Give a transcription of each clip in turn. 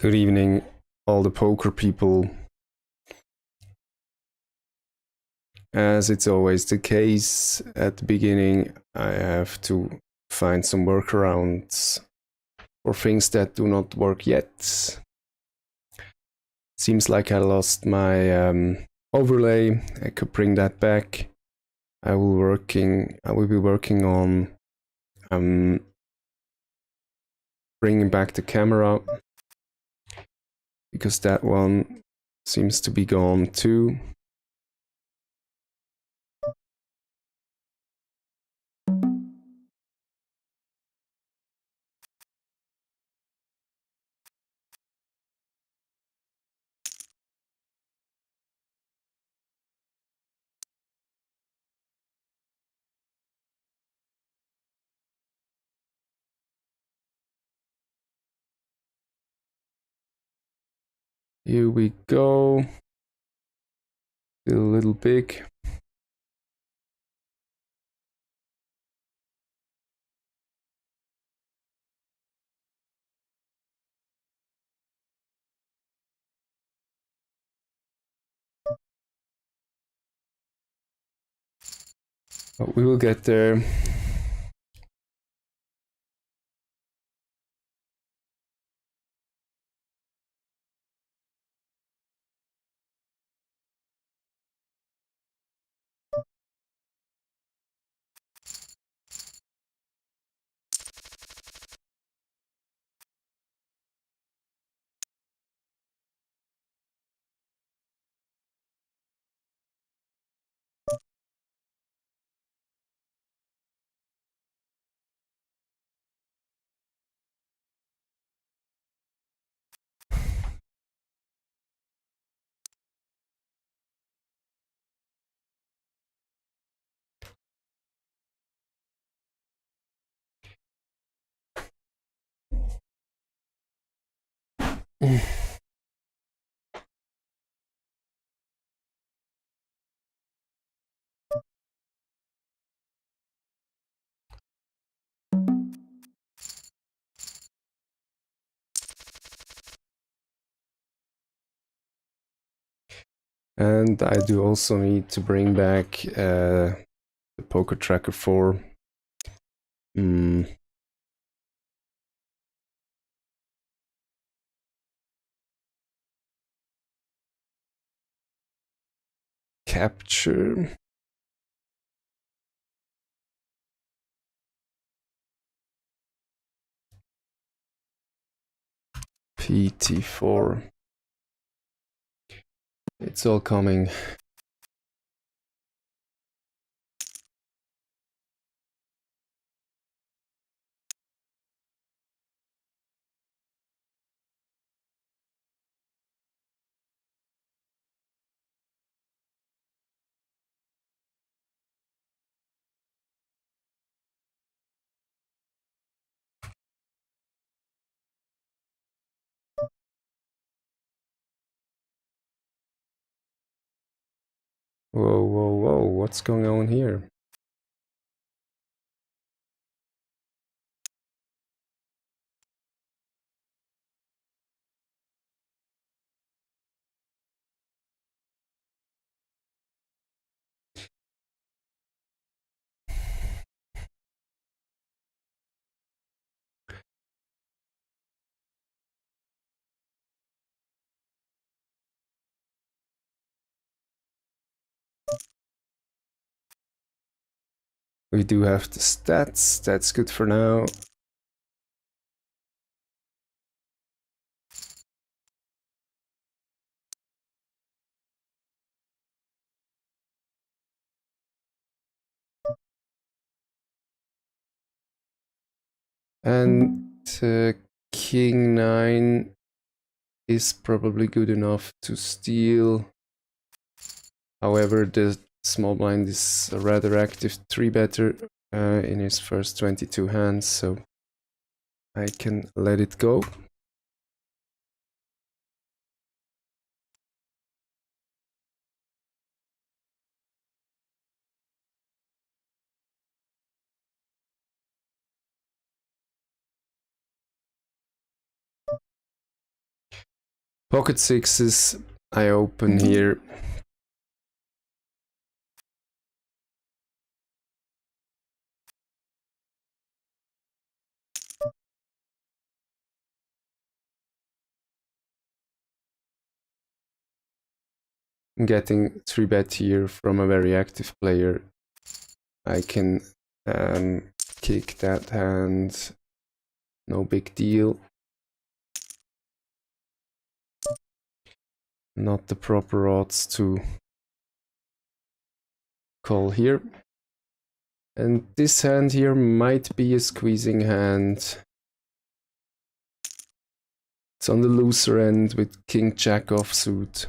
Good evening, all the poker people. As it's always the case at the beginning, I have to find some workarounds for things that do not work yet. Seems like I lost my overlay. I could bring that back. I will be working on bringing back the camera, because that one seems to be gone too. Here we go. Still a little big. But we will get there. And I do also need to bring back the Poker Tracker 4. Capture. PT4. It's all coming. Whoa, whoa, whoa, what's going on here? We do have the stats, that's good for now. And King 9 is probably good enough to steal. However, the small blind is a rather active 3-better in his first 22 hands, so I can let it go. Pocket sixes, I open here. I'm getting 3-bet here from a very active player. I can kick that hand, no big deal. Not the proper odds to call here. And this hand here might be a squeezing hand. It's on the looser end with king jack offsuit.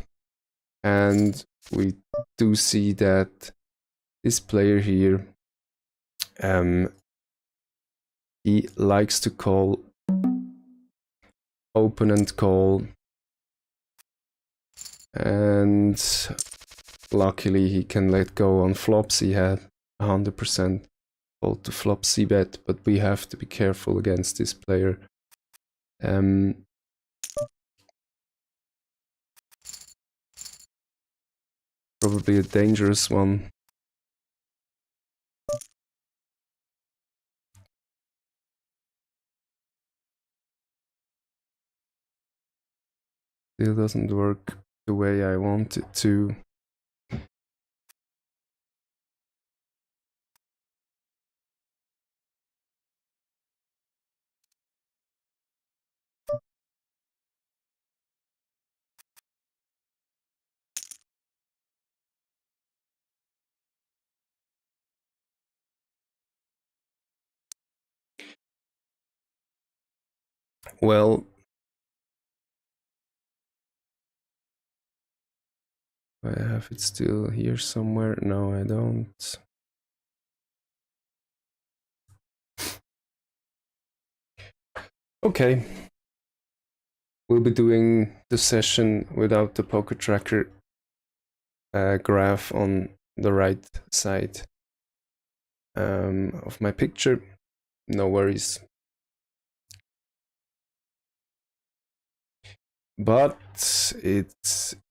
And we do see that this player here, he likes to call open and call. And luckily he can let go on flops. He had 100% called to flop Cbet, but we have to be careful against this player. Probably a dangerous one. Still doesn't work the way I want it to. Well, I have it still here somewhere. No, I don't. Okay. We'll be doing the session without the poker tracker graph on the right side of my picture. No worries. But it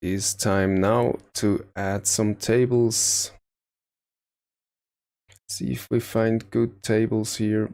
is time now to add some tables. See if we find good tables here.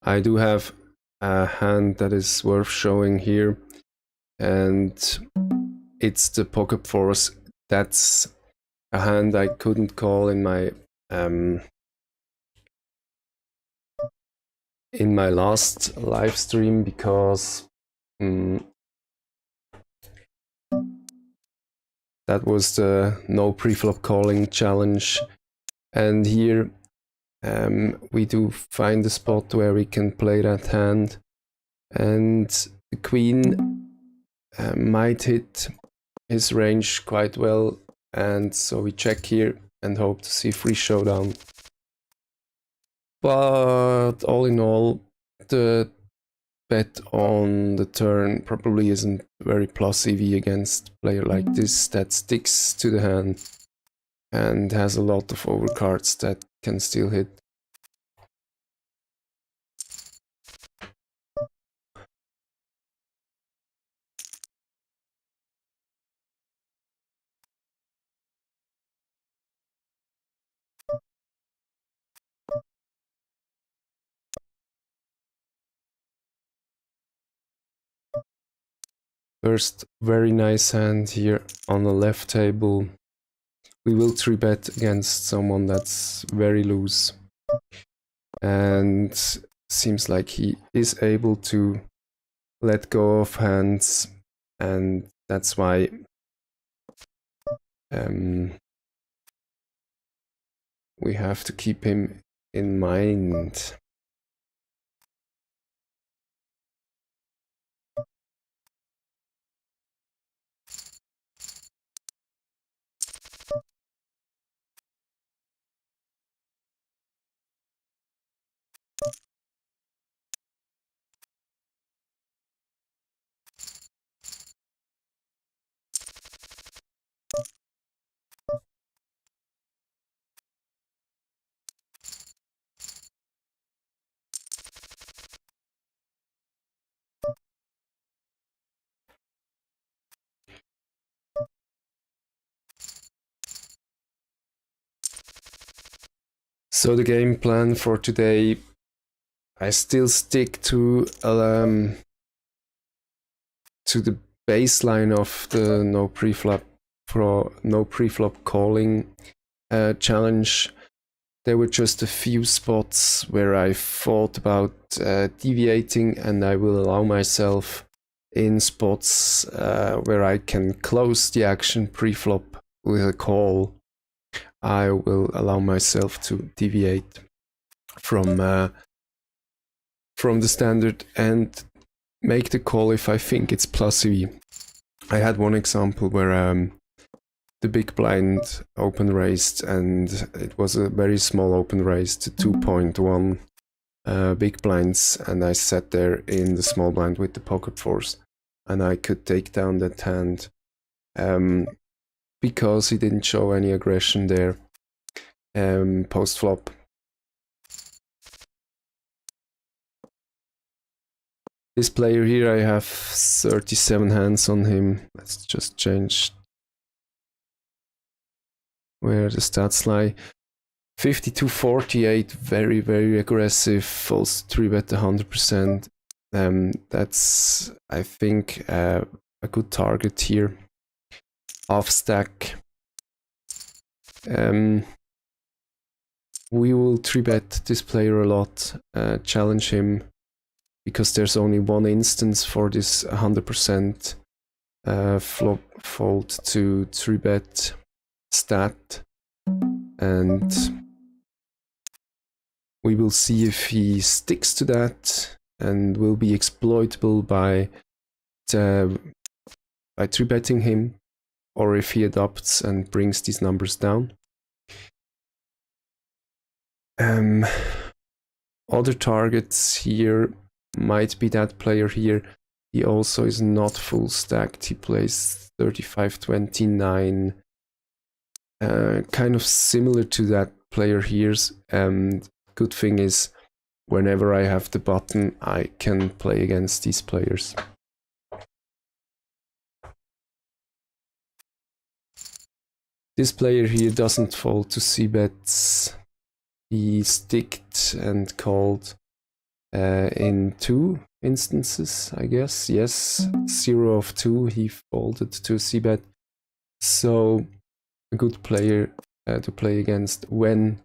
I do have a hand that is worth showing here, and it's the pocket force. That's a hand I couldn't call in my last live stream because that was the No-Preflop-Calling challenge, and here we do find a spot where we can play that hand, and the queen might hit his range quite well, and so we check here and hope to see free showdown. But all in all, the bet on the turn probably isn't very plus EV against a player like this that sticks to the hand and has a lot of overcards that can still hit. First, very nice hand here on the left table. We will 3-bet against someone that's very loose. And seems like he is able to let go of hands, and that's why we have to keep him in mind. So the game plan for today, I still stick to the baseline of the No-Preflop-Calling challenge. There were just a few spots where I thought about deviating, and I will allow myself in spots where I can close the action pre-flop with a call. I will allow myself to deviate from the standard and make the call if I think it's plus EV. I had one example where the big blind open raised, and it was a very small open raise to 2.1 big blinds, and I sat there in the small blind with the pocket fours, and I could take down that hand because he didn't show any aggression there post flop. This player here, I have 37 hands on him. Let's just change where the stats lie. 52-48, very, very aggressive, falls 3-bet 100%. That's, I think, a good target here. Halfstack. We will 3-bet this player a lot, challenge him, because there's only one instance for this 100% flop fold to 3-bet stat, and we will see if he sticks to that and will be exploitable by 3-betting him, or if he adopts and brings these numbers down. Other targets here might be that player here. He also is not full stacked. He plays 35-29, kind of similar to that player here's. Good thing is, whenever I have the button, I can play against these players. This player here doesn't fold to Cbets. He sticked and called in 2 instances, I guess. Yes, 0 of 2 he folded to Cbet. So a good player to play against when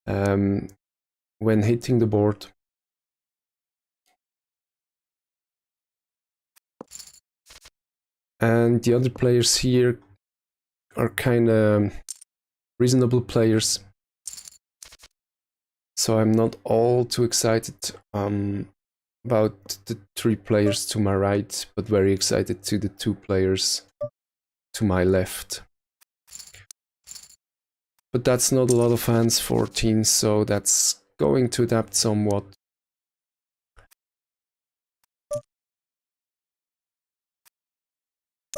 hitting the board. And the other players here are kind of reasonable players. So I'm not all too excited about the 3 players to my right, but very excited to the 2 players to my left. But that's not a lot of hands, 14, so that's going to adapt somewhat.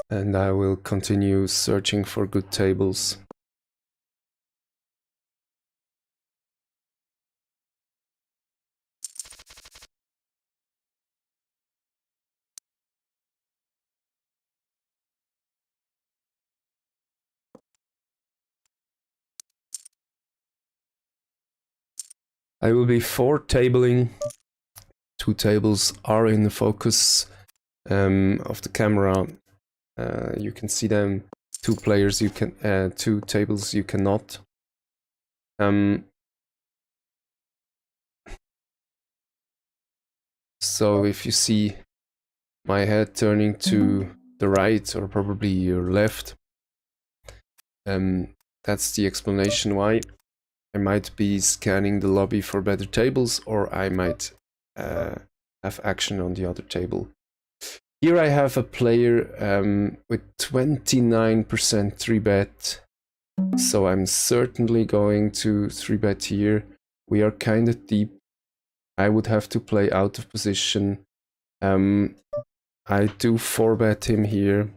And I will continue searching for good tables. I will be 4 tabling. 2 tables are in the focus of the camera. You can see them. 2 players you can, 2 tables you cannot. So if you see my head turning to the right, or probably your left, that's the explanation why. I might be scanning the lobby for better tables, or I might have action on the other table. Here I have a player with 29% 3-bet, so I'm certainly going to 3-bet here. We are kind of deep. I would have to play out of position. I do 4-bet him here,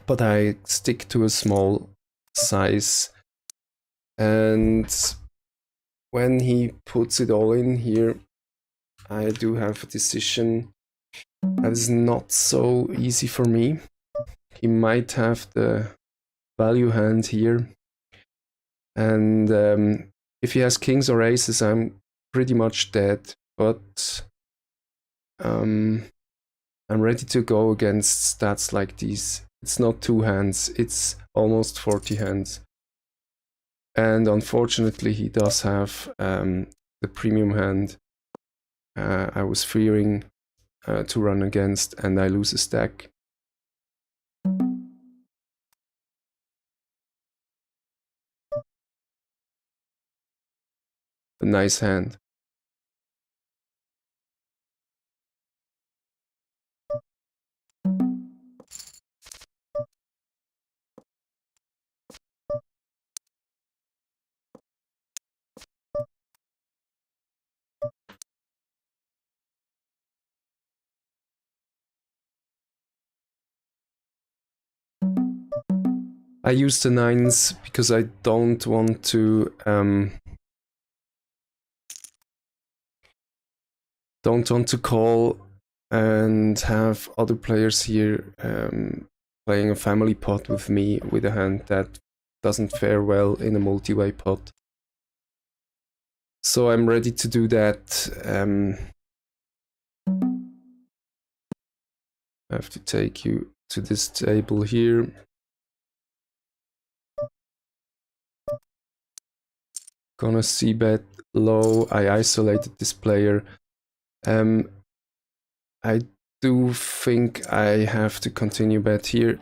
but I stick to a small size. And when he puts it all in here, I do have a decision that is not so easy for me. He might have the value hand here. And if he has kings or aces, I'm pretty much dead. But I'm ready to go against stats like these. It's not 2 hands, it's almost 40 hands. And unfortunately, he does have the premium hand I was fearing to run against, and I lose a stack. A nice hand. I use the 9s because I don't want to call and have other players here playing a family pot with me with a hand that doesn't fare well in a multi-way pot. So I'm ready to do that. I have to take you to this table here. Gonna Cbet low. I isolated this player. I do think I have to continue bet here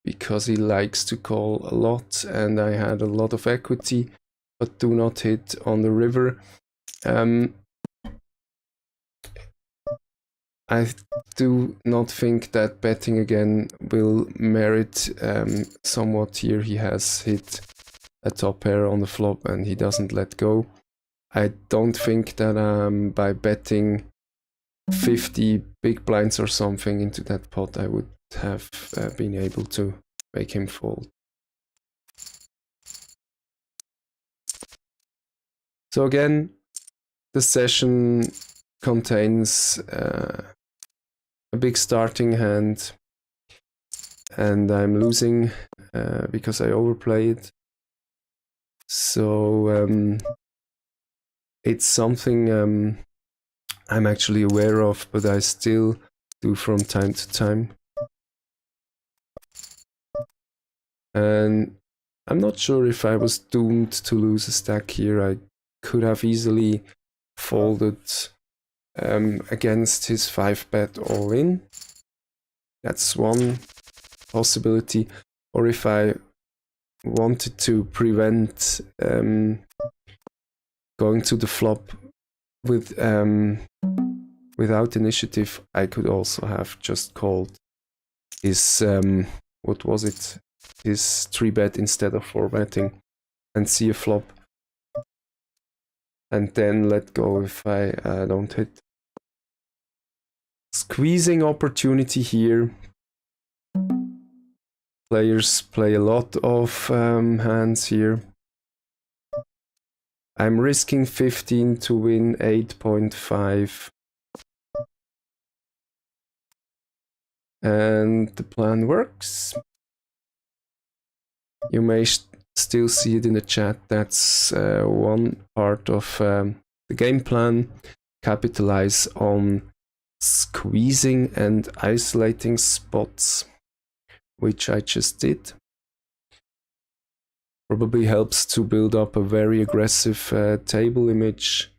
because he likes to call a lot, and I had a lot of equity, but do not hit on the river. I do not think that betting again will merit somewhat here. He has hit a top pair on the flop and he doesn't let go. I don't think that by betting 50 big blinds or something into that pot, I would have been able to make him fold. So again, the session contains a big starting hand, and I'm losing because I overplayed. So it's something I'm actually aware of, but I still do from time to time. And I'm not sure if I was doomed to lose a stack here. I could have easily folded against his 5-bet all in. That's one possibility. Or if I wanted to prevent going to the flop with without initiative, I could also have just called his what was it? His 3-bet instead of 4-betting and see a flop, and then let go if I don't hit. Squeezing opportunity here. Players play a lot of hands here. I'm risking 15 to win 8.5. And the plan works. You may still see it in the chat. That's one part of the game plan. Capitalize on squeezing and isolating spots, which I just did. Probably helps to build up a very aggressive table image,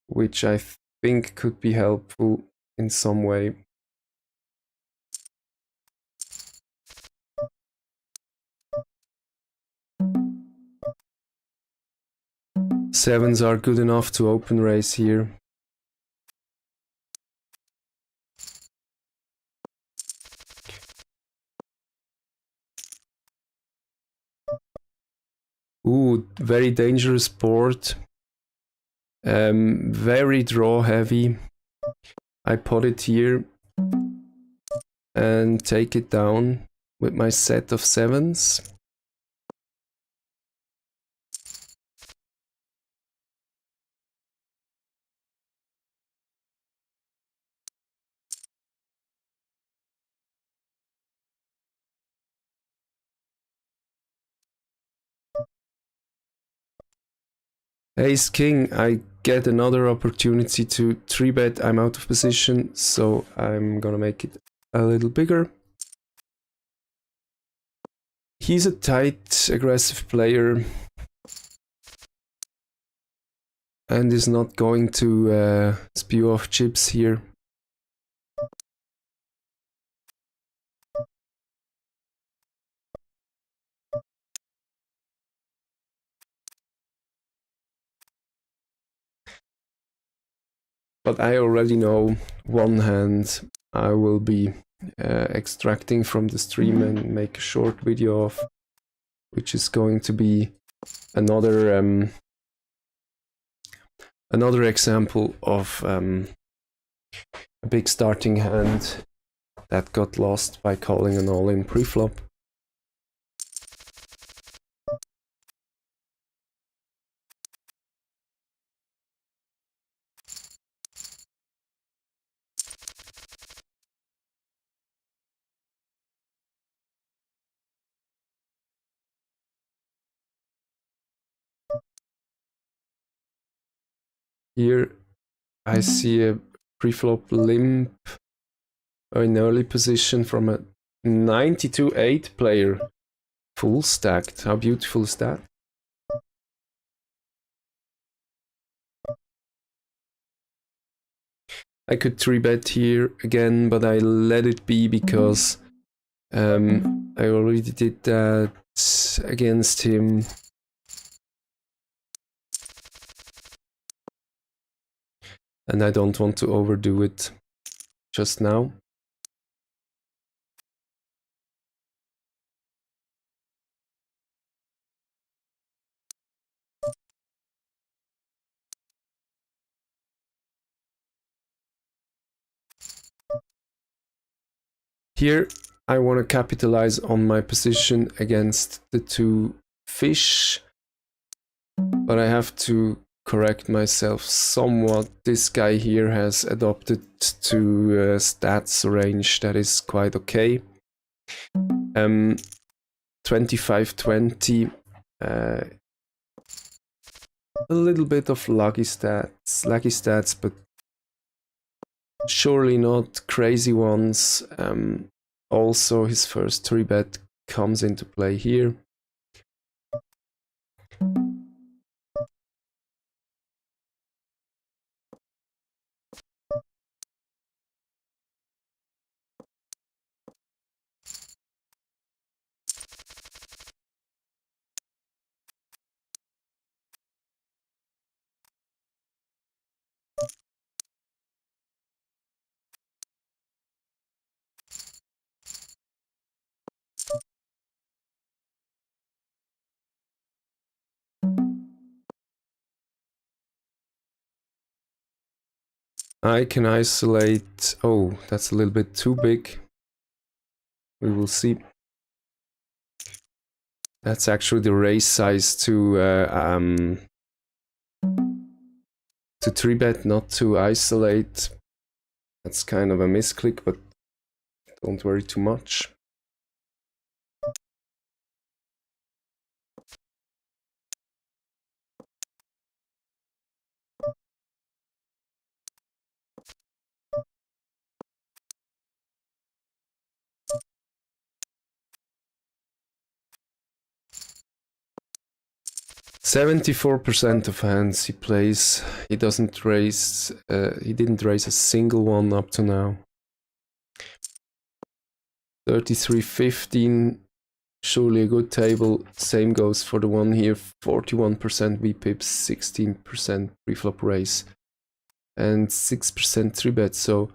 which I think could be helpful in some way. Sevens are good enough to open raise here. Ooh, very dangerous board. Very draw heavy. I pot it here and take it down with my set of sevens. Ace King, I get another opportunity to 3-bet. I'm out of position, so I'm gonna make it a little bigger. He's a tight, aggressive player and is not going to spew off chips here. But I already know one hand I will be extracting from the stream and make a short video of, which is going to be another another example of a big starting hand that got lost by calling an all-in pre-flop. Here I see a pre-flop limp in early position from a 92-8 player. Full stacked. How beautiful is that? I could 3-bet here again, but I let it be because I already did that against him. And I don't want to overdo it just now. Here I want to capitalize on my position against the two fish, but I have to correct myself somewhat. This guy here has adopted to stats range that is quite okay. 25-20, a little bit of laggy stats, but surely not crazy ones. Also, his first 3-bet comes into play here. I can isolate. Oh, that's a little bit too big. We will see. That's actually the raise size to 3-bet, not to isolate. That's kind of a misclick, but don't worry too much. %74% of hands he plays. He doesn't raise. He didn't raise a single one up to now. 33-15. surely a good table. Same goes for the one here, 41% VPIPs, 16% preflop raise, and 6% 3-bet. So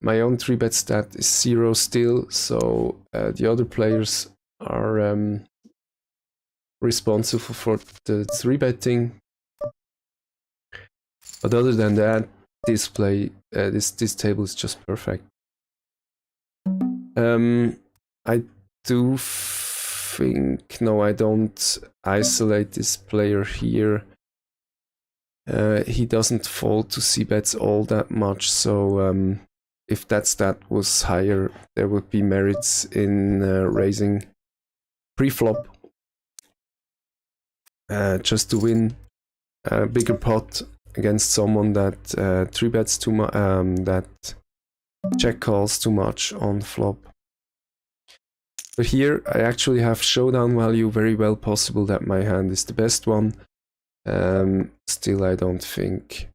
my own 3-bet stat is 0 still, so the other players are responsible for the 3-betting. But other than that, this table is just perfect. I do think, no, I don't isolate this player here. He doesn't fold to Cbets all that much, so if that stat was higher, there would be merits in raising pre-flop just to win a bigger pot against someone that 3-bets too much, that check calls too much on flop. But here I actually have showdown value, very well possible that my hand is the best one. Still, I don't think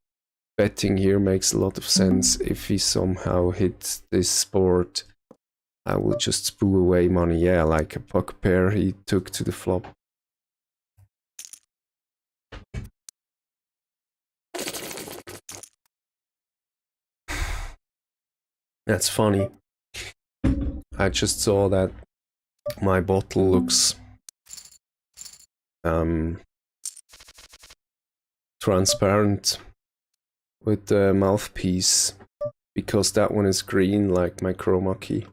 betting here makes a lot of sense. If he somehow hits this board, I will just spoo away money. Yeah, like a poker pair he took to the flop. That's funny. I just saw that my bottle looks transparent with the mouthpiece, because that one is green like my chroma key.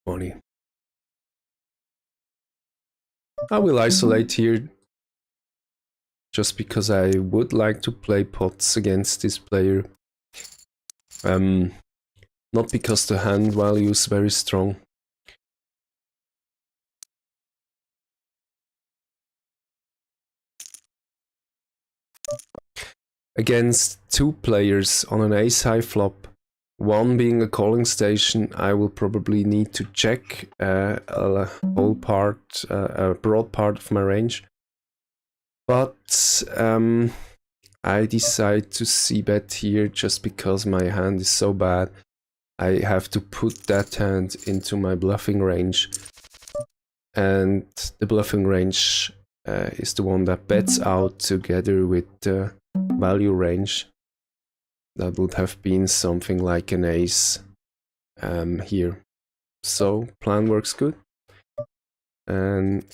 Funny. I will isolate here just because I would like to play pots against this player. Not because the hand value is very strong. Against two players on an ace-high flop, one being a calling station, I will probably need to check a broad part of my range. But I decide to c-bet here just because my hand is so bad. I have to put that hand into my bluffing range. And the bluffing range is the one that bets out together with the value range. That would have been something like an ace here. So plan works good. And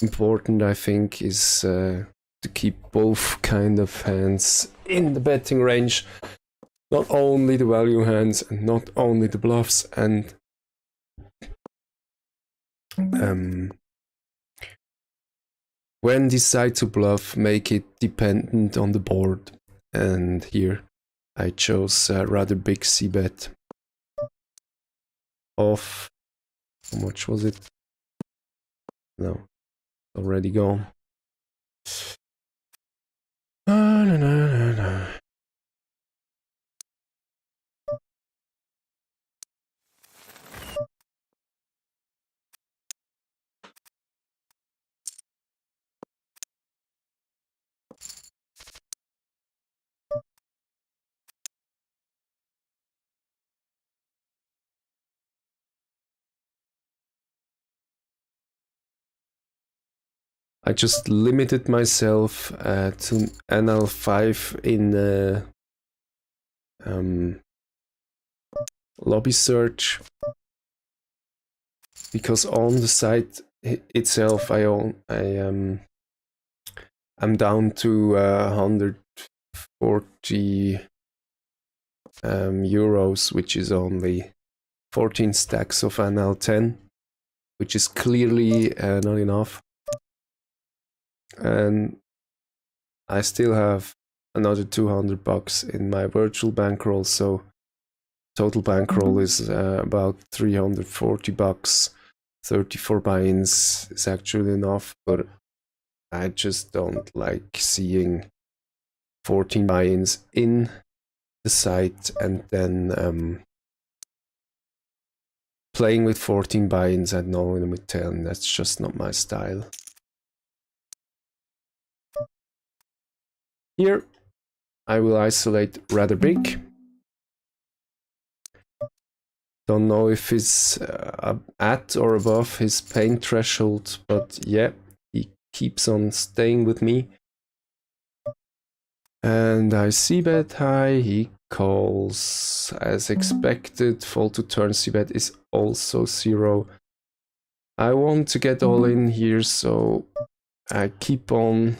important, I think, is to keep both kind of hands in the betting range. Not only the value hands and not only the bluffs, and when decide to bluff, make it dependent on the board. And here I chose a rather big c-bet of, how much was it? No, already gone. I just limited myself to NL5 in the lobby search, because on the site itself I'm down to 140 euros, which is only 14 stacks of NL10, which is clearly not enough. And I still have another 200 bucks in my virtual bankroll, so total bankroll is about 340 bucks. 34 buy-ins is actually enough, but I just don't like seeing 14 buy-ins in the site and then playing with 14 buy-ins and knowing with 10. That's just not my style. Here I will isolate rather big. Don't know if it's at or above his pain threshold, but yeah, he keeps on staying with me. And I Cbet high, he calls as expected. Fold to turn Cbet is also 0. I want to get all in here, so I keep on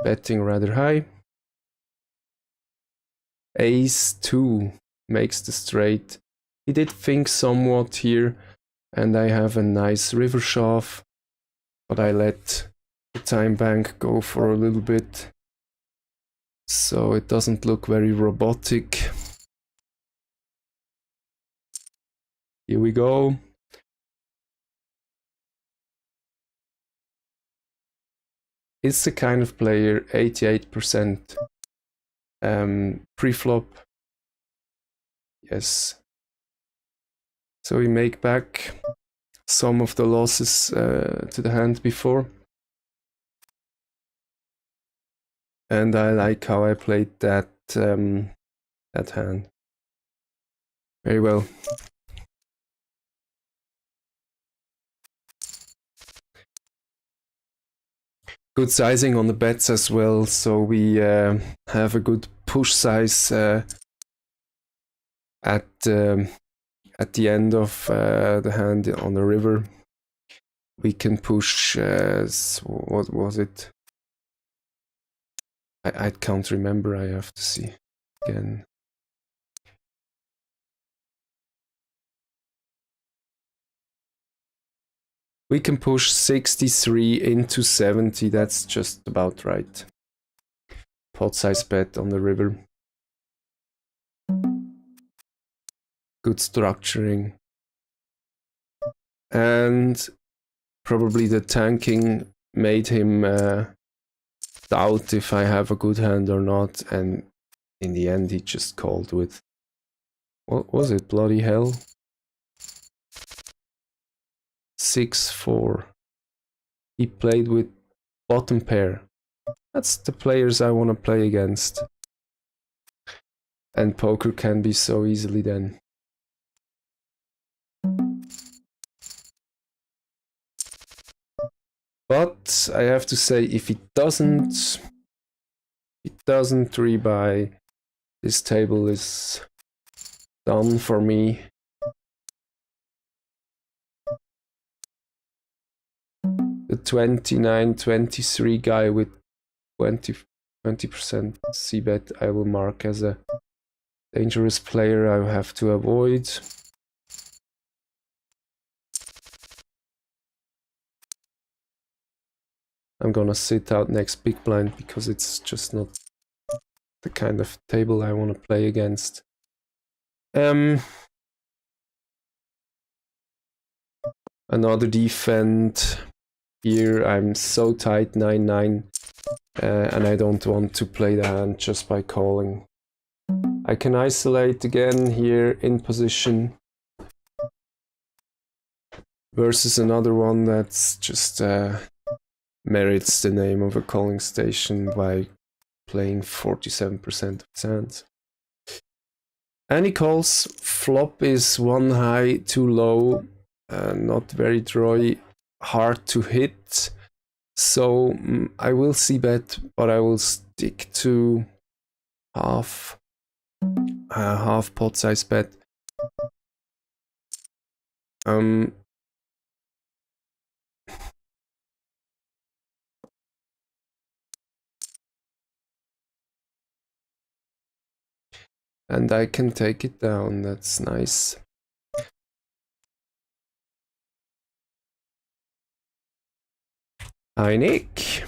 betting rather high. Ace 2 makes the straight. He did think somewhat here, and I have a nice river shove, but I let the time bank go for a little bit, so it doesn't look very robotic. Here we go. It's the kind of player, 88% pre-flop. Yes. So we make back some of the losses to the hand before. And I like how I played that that hand. Very well. Good sizing on the bets as well, so we have a good push size at the end of the hand on the river. We can push, what was it? I can't remember, I have to see again. We can push 63 into 70, that's just about right. Pot size bet on the river. Good structuring. And probably the tanking made him doubt if I have a good hand or not, and in the end he just called with, what was it, bloody hell? 6-4. He played with bottom pair. That's the players I want to play against. And poker can be so easily then. But I have to say, if he doesn't rebuy, this table is done for me. The 29-23 guy with 20% Cbet I will mark as a dangerous player I have to avoid. I'm gonna sit out next big blind because it's just not the kind of table I want to play against. Another defend. Here I'm so tight, 9-9, and I don't want to play the hand just by calling. I can isolate again here in position versus another one that's just merits the name of a calling station by playing 47% of his hands. And he calls. Flop is one high, too low, not very drawy, hard to hit. So I will Cbet, but I will stick to half pot size bet. And I can take it down, that's nice. Hi Nick.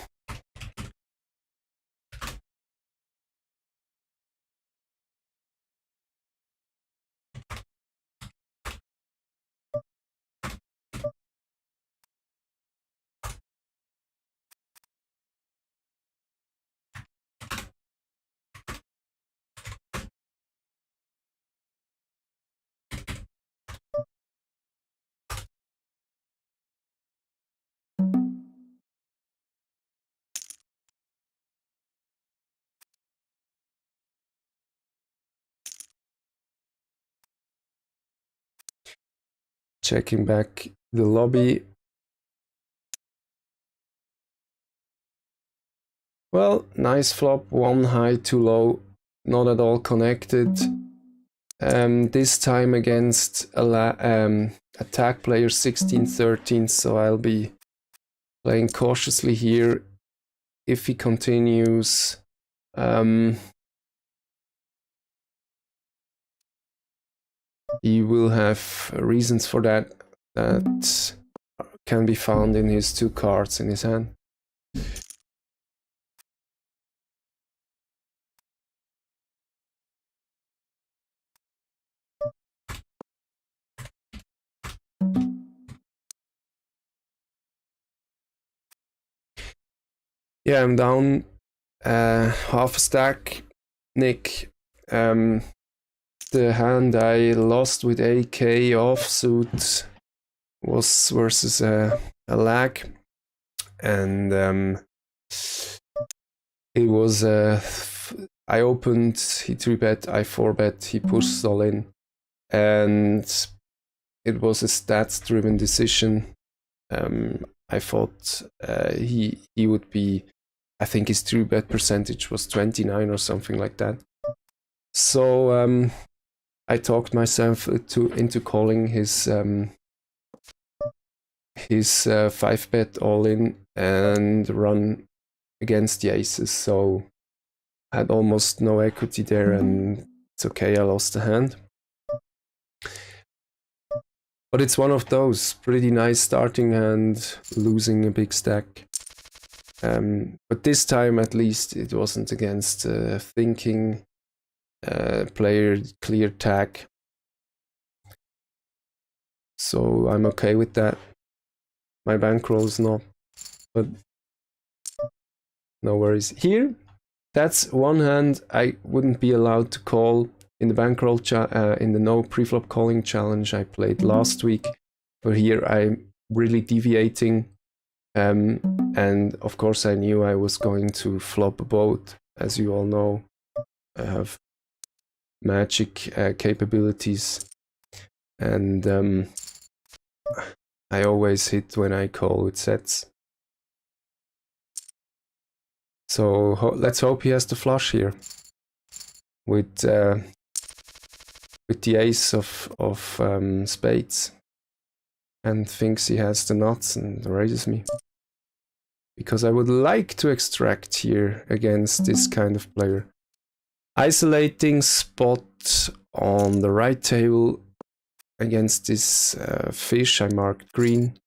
checking back the lobby. Well, nice flop, one high, two low, not at all connected. This time against attack player 16-13, so I'll be playing cautiously here. If he continues, he will have reasons for that that can be found in his two cards in his hand. Yeah, I'm down half a stack. Nick, the hand I lost with AK offsuit was versus a lag, and it was I opened, he 3-bet, I 4-bet, he pushed all in, and it was a stats-driven decision. I thought he would be, I think his 3-bet percentage was 29 or something like that. So I talked myself into calling his 5-bet all in and run against the aces. So I had almost no equity there, and it's okay, I lost the hand. But it's one of those pretty nice starting and losing a big stack. But this time at least it wasn't against thinking player, clear tag. So I'm okay with that. My bankroll's not, but no worries. Here, that's one hand I wouldn't be allowed to call in the bankroll in the No-Preflop-Calling challenge I played last week. But here I'm really deviating. And of course I knew I was going to flop a boat. As you all know, I have magic capabilities, and I always hit when I call with sets. So let's hope he has the flush here with the ace of spades, and thinks he has the nuts and raises me. Because I would like to extract here against this kind of player. Isolating spot on the right table against this fish I marked green.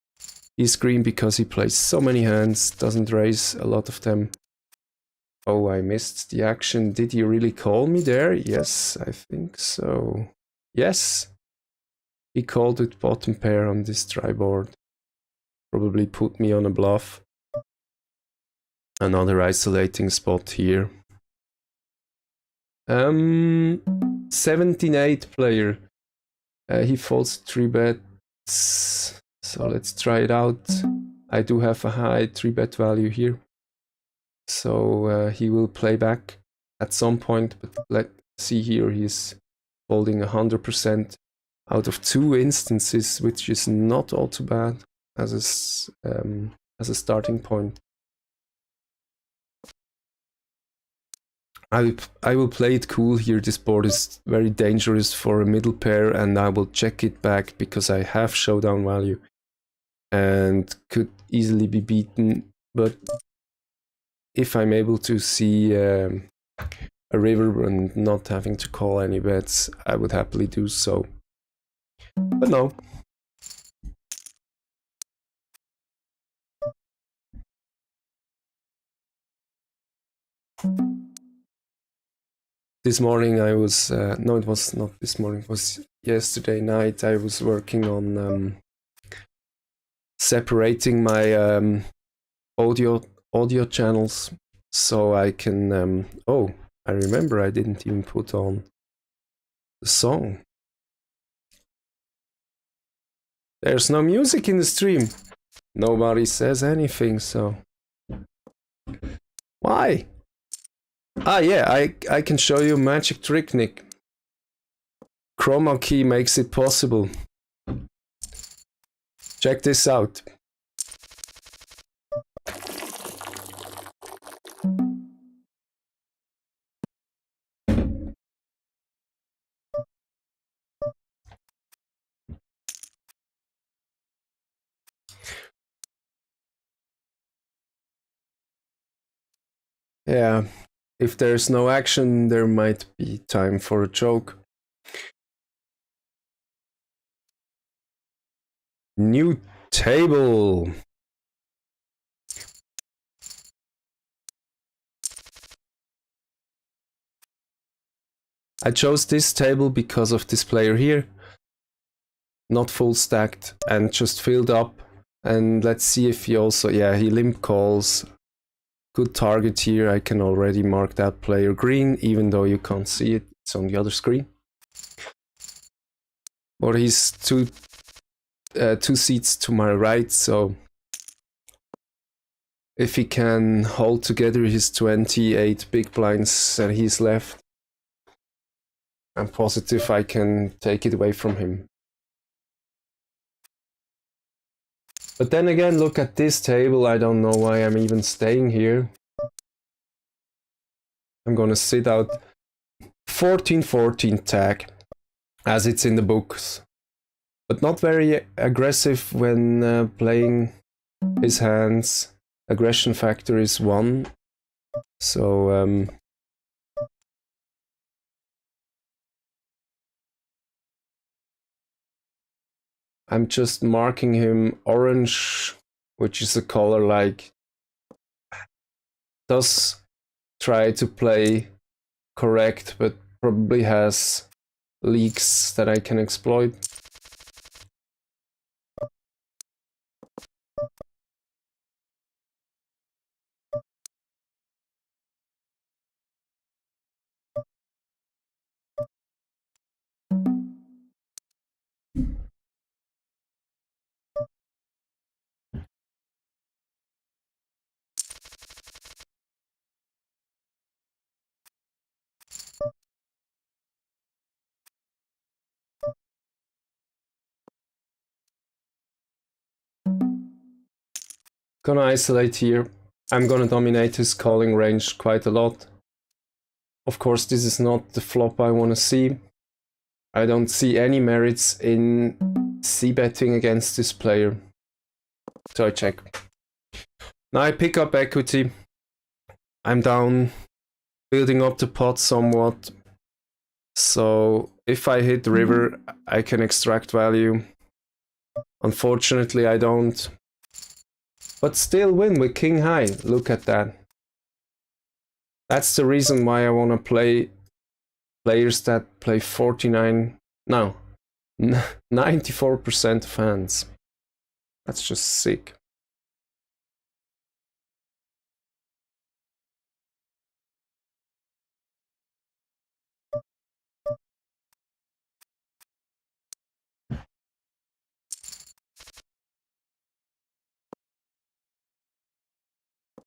He's green because he plays so many hands, doesn't raise a lot of them. Oh, I missed the action. Did he really call me there? Yes, I think so. Yes. He called with bottom pair on this try board. Probably put me on a bluff. Another isolating spot here. 17-8 player. He folds 3-bets. So let's try it out. I do have a high 3-bet value here. So he will play back at some point, but let's see here, he's folding 100% out of 2 instances, which is not all too bad as a starting point. I will play it cool here. This board is very dangerous for a middle pair, and I will check it back because I have showdown value and could easily be beaten. But if I'm able to see a river and not having to call any bets, I would happily do so. But no. This morning I was, no, it was not this morning, it was yesterday night. I was working on separating my audio channels so I can, oh, I remember I didn't even put on the song. There's no music in the stream. Nobody says anything, so why? Ah, yeah, I can show you a magic trick, Nick. Chroma key makes it possible. Check this out. Yeah, if there's no action, there might be time for a choke. New table. I chose this table because of this player here. Not full stacked and just filled up. And let's see if he also, yeah, he limp calls. Good target here. I can already mark that player green, even though you can't see it. It's on the other screen. But he's two seats to my right, so if he can hold together his 28 big blinds that he's left, I'm positive I can take it away from him. But then again, look at this table. I don't know why I'm even staying here. I'm gonna sit out 14-14 tag, as it's in the books. But not very aggressive when playing his hands. Aggression factor is 1. So I'm just marking him orange, which is a color like does try to play correct, but probably has leaks that I can exploit. Gonna isolate here. I'm gonna dominate his calling range quite a lot. Of course, this is not the flop I want to see. I don't see any merits in Cbetting against this player. So I check. Now I pick up equity. I'm down, building up the pot somewhat. So if I hit the river, I can extract value. Unfortunately, I don't. But still win with king high. Look at that. That's the reason why I want to play players that play 94% of hands. That's just sick.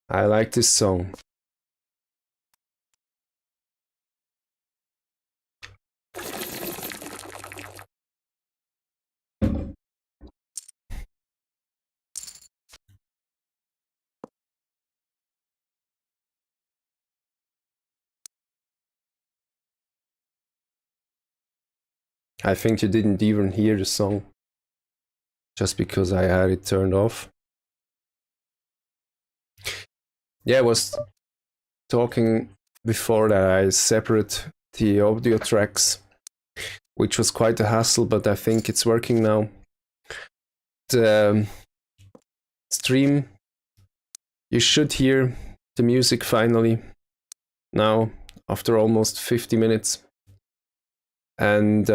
I like this song. I think you didn't even hear the song, just because I had it turned off. Yeah, I was talking before that I separate the audio tracks, which was quite a hassle, but I think it's working now. The stream, you should hear the music finally now, after almost 50 minutes. And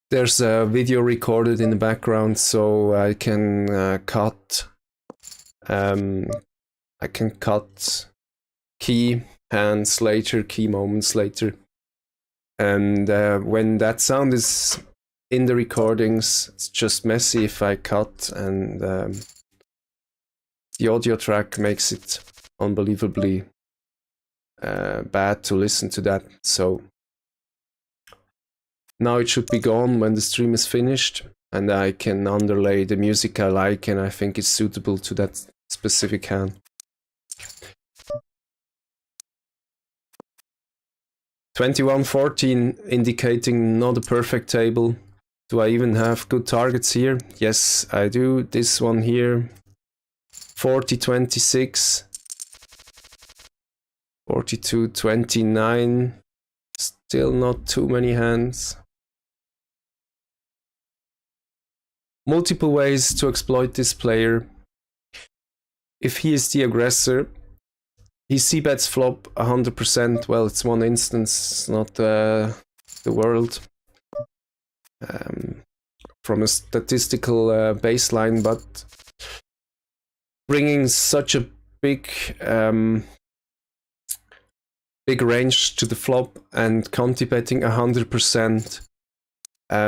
there's a video recorded in the background, so I can cut key hands later, key moments later. And when that sound is in the recordings, it's just messy if I cut, and the audio track makes it unbelievably bad to listen to that. So Now it should be gone when the stream is finished, and I can underlay the music I like and I think is suitable to that specific hand. 21-14, indicating not a perfect table. Do I even have good targets here? Yes, I do. This one here, 40-26, 42-29, still not too many hands. Multiple ways to exploit this player. If he is the aggressor, he c-bets flop 100%. Well, it's one instance, not the world. From a statistical baseline, but bringing such a big big range to the flop and conti-betting 100%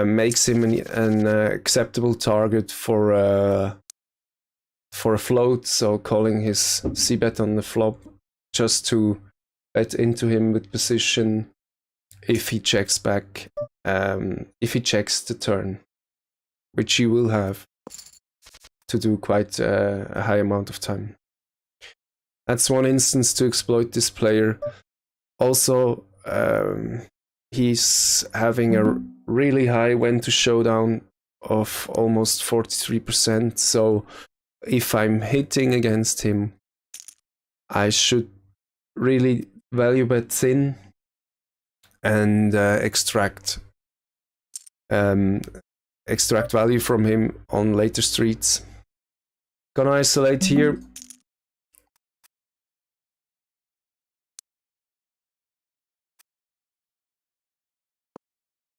makes him an acceptable target for a float, so calling his c-bet on the flop just to bet into him with position if he checks back, if he checks the turn, which he will have to do quite a high amount of time. That's one instance to exploit this player. Also, he's having a really high when to showdown of almost 43%, so if I'm hitting against him, I should really value bet thin and extract value from him on later streets. Gonna isolate here.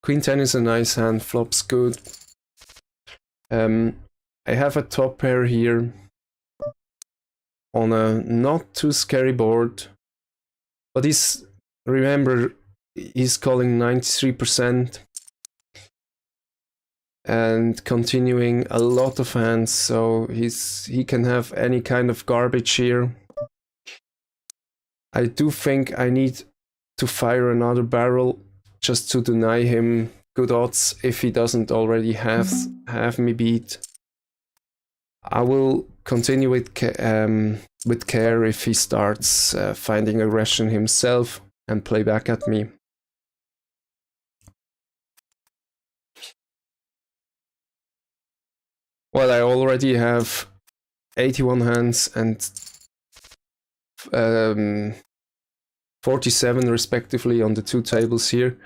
Queen 10 is a nice hand, flop's good. I have a top pair here on a not too scary board, but remember, he's calling 93% and continuing a lot of hands, so he can have any kind of garbage here. I do think I need to fire another barrel just to deny him good odds if he doesn't already have me beat. I will continue with care if he starts finding aggression himself and play back at me. Well, I already have 81 hands and 47 respectively on the two tables here.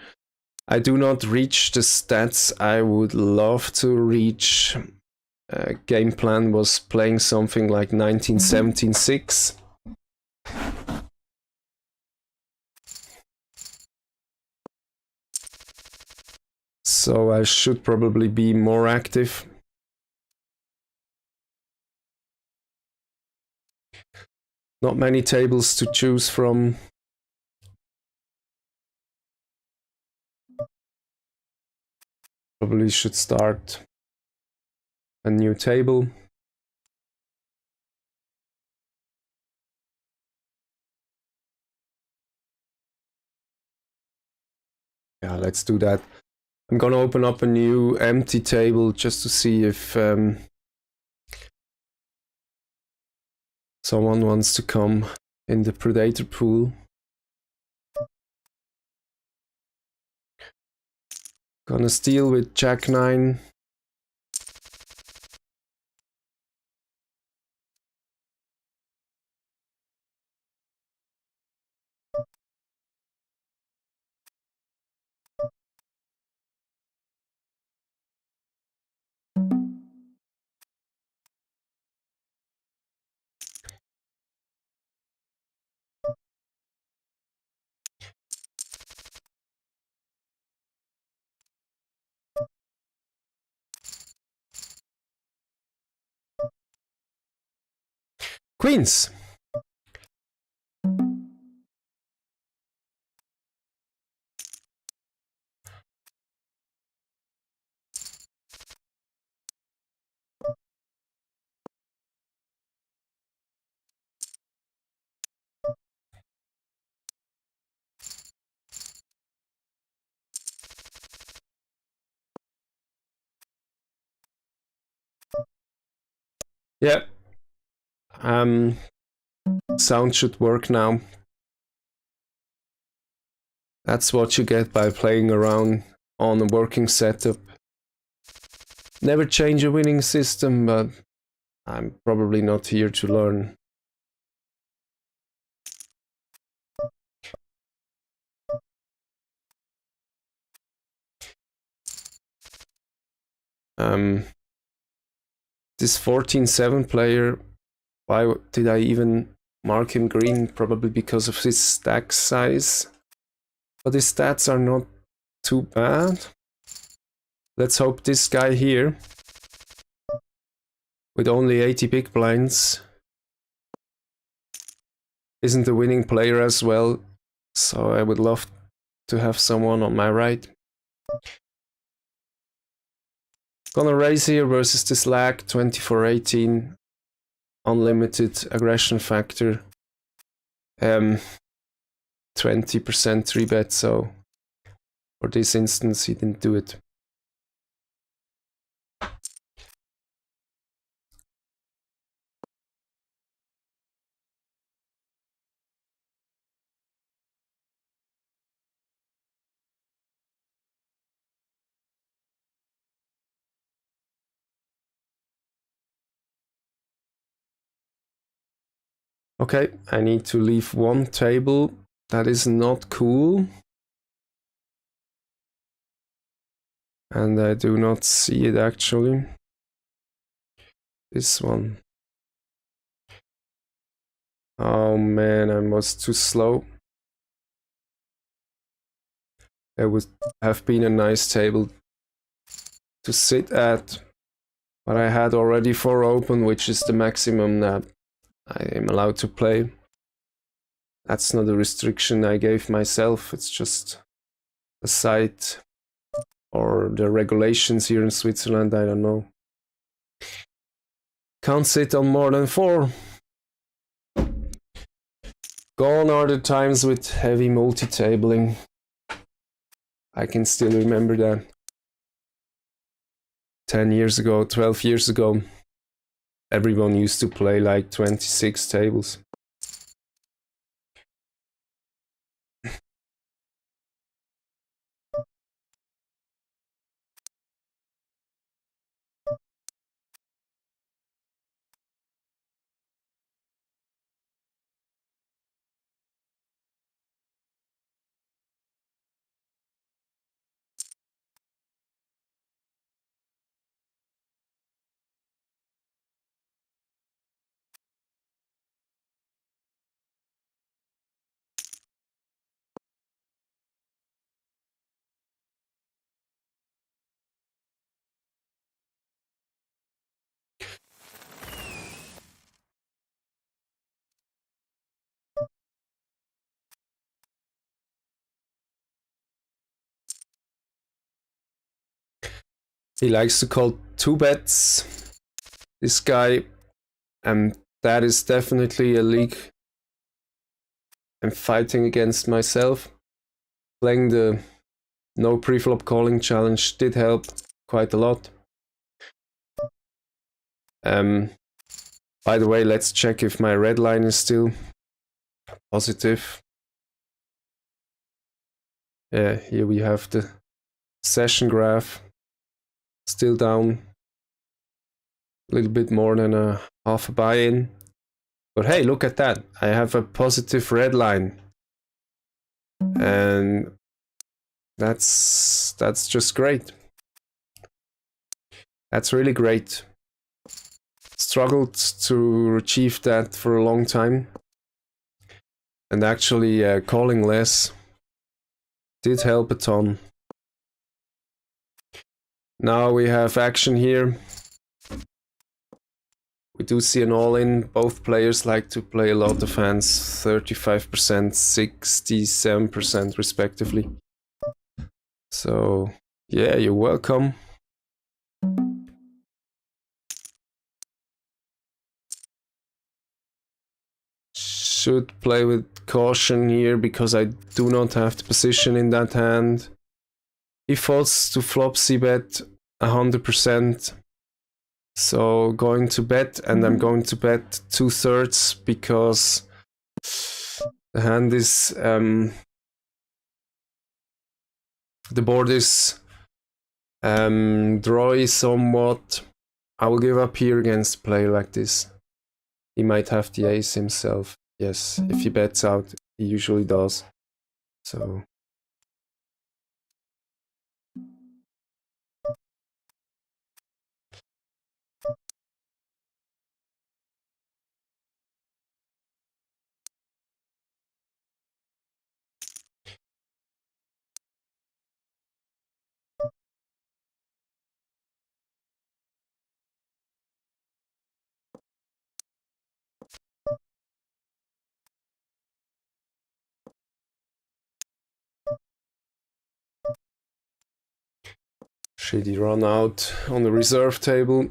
I do not reach the stats I would love to reach. Gameplan was playing something like 1917-6. So I should probably be more active. Not many tables to choose from. Probably should start a new table. Yeah, let's do that. I'm gonna open up a new empty table just to see if someone wants to come in the predator pool. Gonna steal with Jack 9. Queens. Yeah. Sound should work now. That's what you get by playing around on a working setup. Never change a winning system, but I'm probably not here to learn. This 14-7 player, why did I even mark him green? Probably because of his stack size. But his stats are not too bad. Let's hope this guy here, with only 80 big blinds, isn't a winning player as well. So I would love to have someone on my right. Gonna raise here versus this lag, 24-18, unlimited aggression factor, 20% 3-bet, so for this instance he didn't do it. Okay, I need to leave one table. That is not cool. And I do not see it actually. This one. Oh man, I was too slow. There would have been a nice table to sit at. But I had already 4 open, which is the maximum that I am allowed to play. That's not a restriction I gave myself, it's just a site or the regulations here in Switzerland, I don't know. Can't sit on more than 4. Gone are the times with heavy multi-tabling. I can still remember that. 10 years ago, 12 years ago, everyone used to play like 26 tables. He likes to call 2 bets, this guy, and that is definitely a league I'm fighting against myself. Playing the No-Preflop-Calling challenge did help quite a lot. By the way, let's check if my red line is still positive. Yeah, here we have the session graph. Still down a little bit more than a half a buy-in. But hey, look at that. I have a positive red line. And that's just great. That's really great. Struggled to achieve that for a long time. And actually calling less did help a ton. Now we have action here. We do see an all-in. Both players like to play a lot of hands, 35%, 67% respectively. So yeah, you're welcome. Should play with caution here because I do not have the position in that hand. He folds to flop Cbet 100%. So going to bet, and I'm going to bet 2/3 because the hand is the board is drawy somewhat. I will give up here against a player like this. He might have the ace himself. Yes, if he bets out, he usually does. So shitty run out on the reserve table.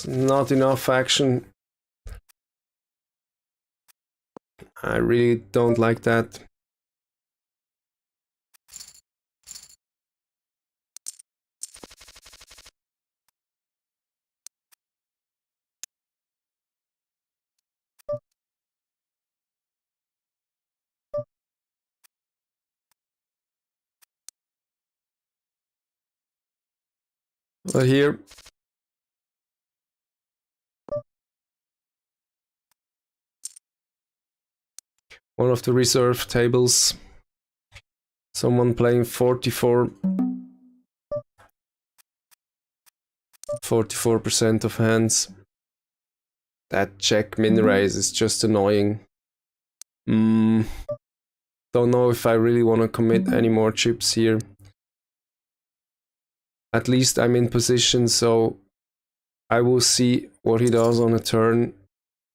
Not enough action. I really don't like that. But here, one of the reserve tables, someone playing 44% of hands. That check min raise is just annoying. Don't know if I really want to commit any more chips here. At least I'm in position, so I will see what he does on a turn.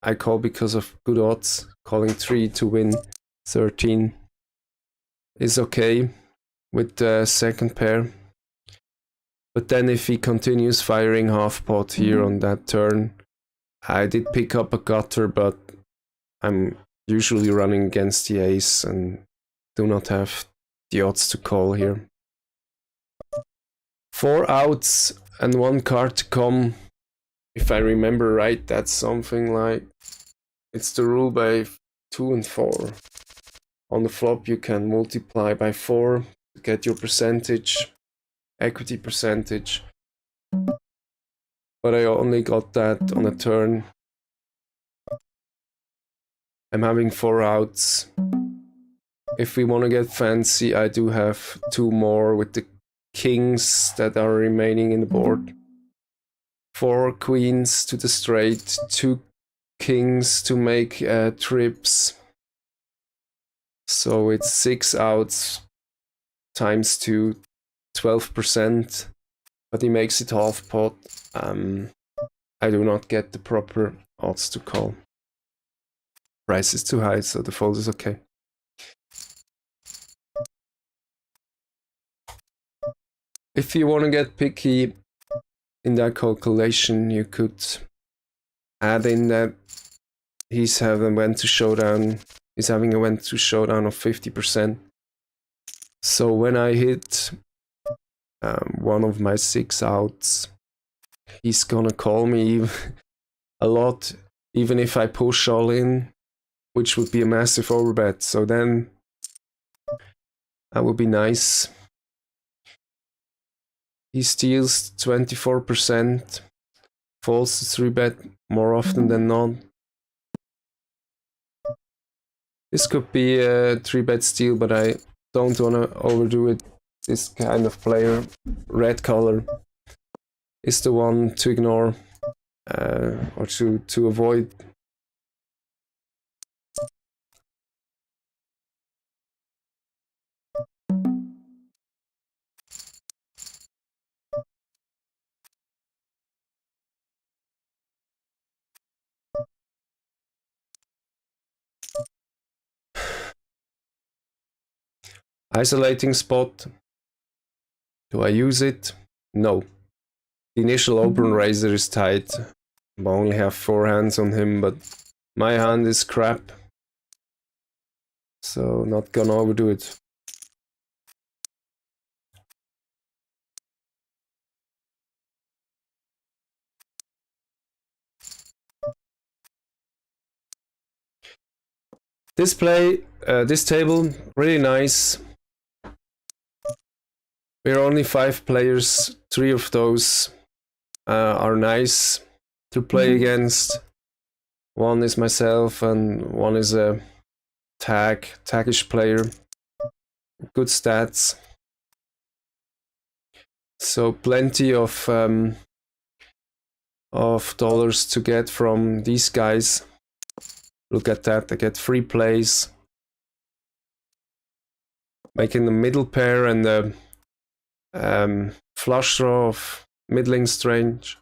I call because of good odds. Calling 3 to win 13 is okay with the second pair. But then if he continues firing half pot here on that turn, I did pick up a gutter, but I'm usually running against the ace and do not have the odds to call here. 4 outs and 1 card to come. If I remember right, that's something like, it's the rule by 2 and 4. On the flop you can multiply by 4 to get your percentage, equity percentage. But I only got that on a turn. I'm having 4 outs. If we want to get fancy, I do have 2 more with the kings that are remaining in the board. 4 queens to the straight, 2 kings to make trips. So it's 6 outs times 2, 12%. But he makes it half pot. I do not get the proper odds to call. Price is too high, so the fold is okay. If you want to get picky in that calculation, you could add in that he's having a win to showdown of 50%. So when I hit one of my 6 outs, he's gonna call me a lot, even if I push all in, which would be a massive overbet. So then That would be nice. He steals 24%, folds the 3-bet more often than not. This could be a 3-bet steal, but I don't want to overdo it. This kind of player, red color, is the one to ignore or to avoid. Isolating spot. Do I use it? No. The initial open raiser is tight. I only have 4 hands on him, but my hand is crap. So not gonna overdo it. This play, this table, really nice. We're only 5 players. 3 of those are nice to play against. 1 is myself and 1 is a taggish player. Good stats. So plenty of dollars to get from these guys. Look at that, I get free plays. Making the middle pair and the flush draw of middling strange.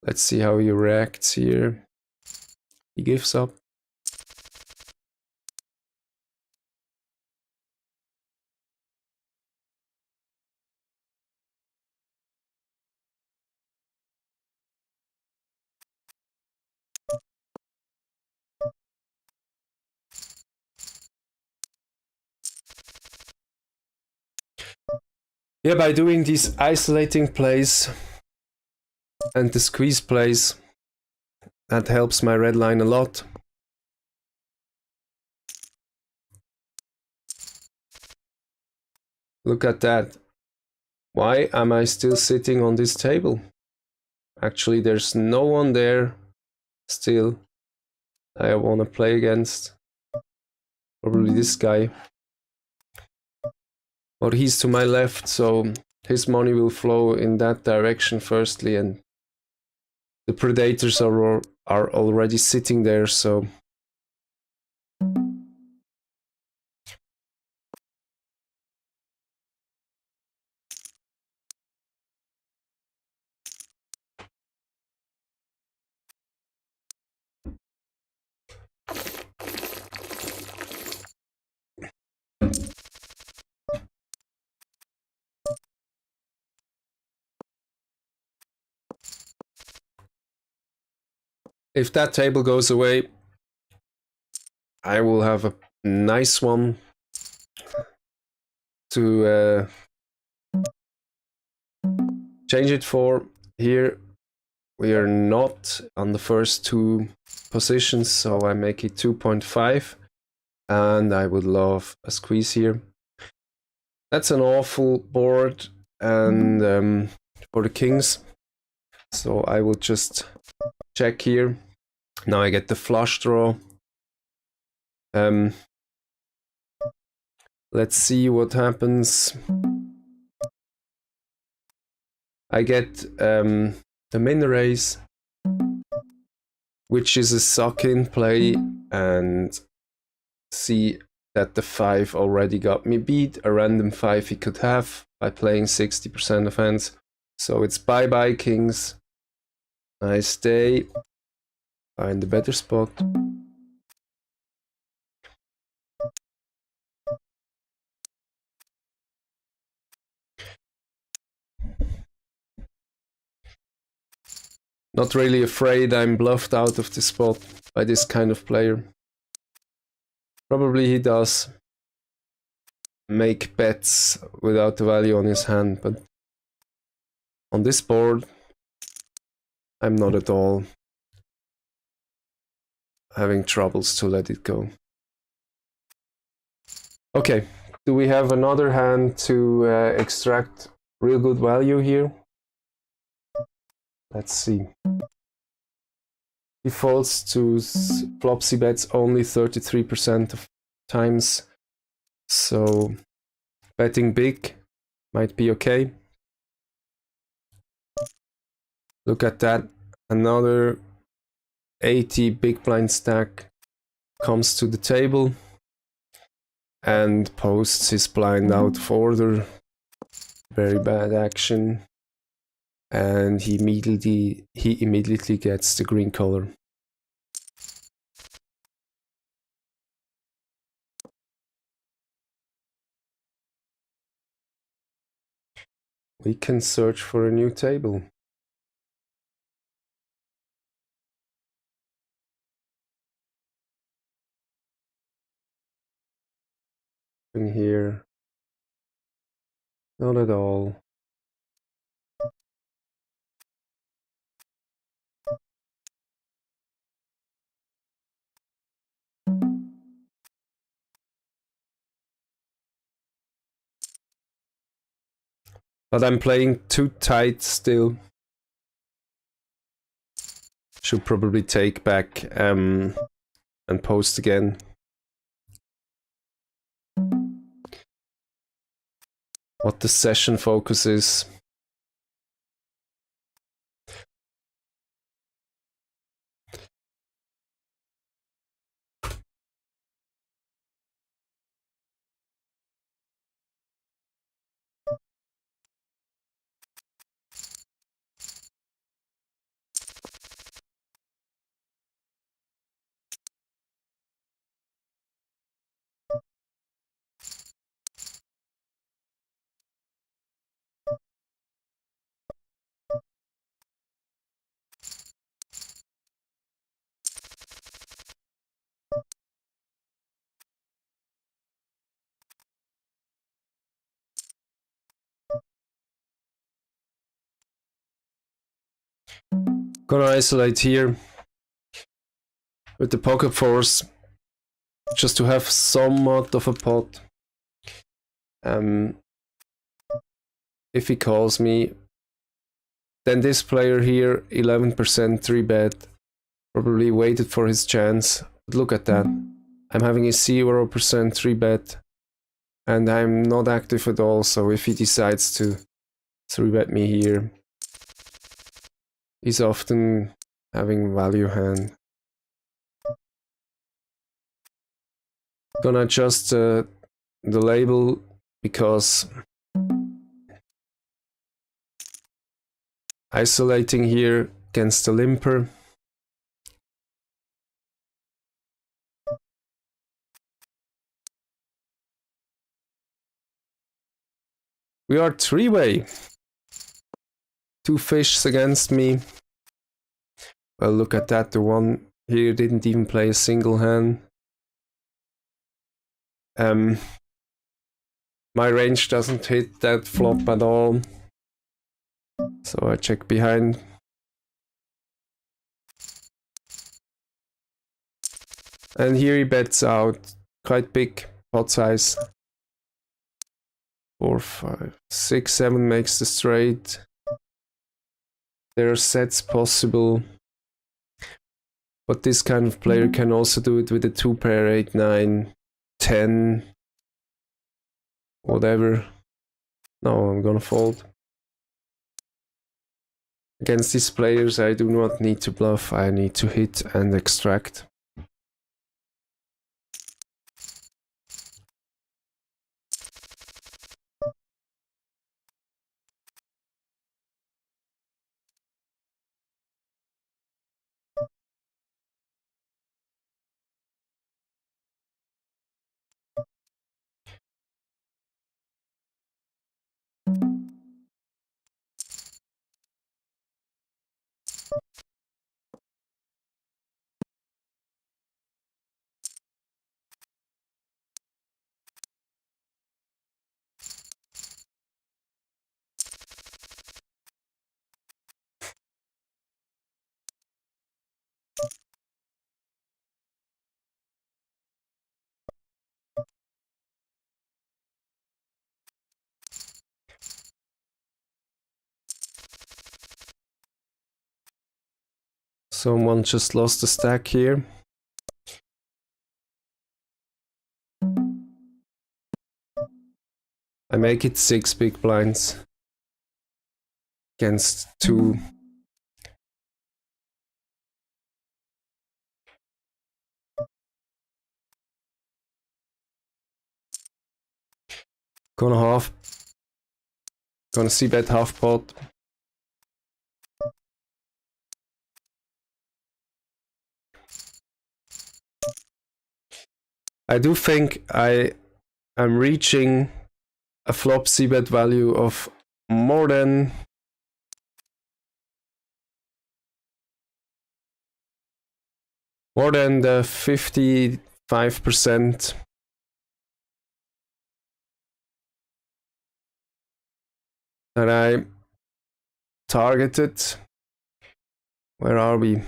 Let's see how he reacts here. He gives up. Yeah, by doing these isolating plays and the squeeze plays, that helps my red line a lot. Look at that. Why am I still sitting on this table? Actually, there's no one there still I want to play against. Probably this guy. But he's to my left, so his money will flow in that direction firstly, and the predators are already sitting there, so if that table goes away, I will have a nice one to change it for. Here we are not on the first 2 positions, so I make it 2.5, and I would love a squeeze here. That's an awful board and for the kings, so I will just check here. Now I get the flush draw. Let's see what happens. I get the min raise, which is a suck-in play, and see that the 5 already got me beat. A random 5 he could have by playing 60% of hands. So it's bye-bye kings. I stay. Find a better spot. Not really afraid I'm bluffed out of the spot by this kind of player. Probably he does make bets without the value on his hand, but on this board I'm not at all having troubles to let it go. Okay, Do we have another hand to extract real good value here? Let's see. He folds to flop Cbets only 33% of times, so betting big might be okay. Look at that, another 80 big blind stack comes to the table and posts his blind out of order. Very bad action. And he immediately gets the green color. We can search for a new table. In here, not at all. But I'm playing too tight still. Should probably take back and post again. What the session focus is. Gonna isolate here with the pocket force just to have somewhat of a pot. If he calls me, then this player here, 11% 3-bet, probably waited for his chance. But look at that. I'm having a 0% 3-bet and I'm not active at all, so if he decides to 3-bet me here, he's often having value hand. Gonna adjust the label because isolating here against the limper. We are three-way. Two fishes against me. Well, look at that. The one here didn't even play a single hand. My range doesn't hit that flop at all. So I check behind. And here he bets out. Quite big pot size. 4, 5, 6, 7 makes the straight. There are sets possible. But this kind of player can also do it with a 2-pair, 8, 9, 10. Whatever. No, I'm gonna fold. Against these players, I do not need to bluff. I need to hit and extract. Someone just lost a stack here. I make it 6 big blinds against 2. Gonna Cbet half pot. I do think I am reaching a flop Cbet value of more than the 55% that I targeted. Where are we?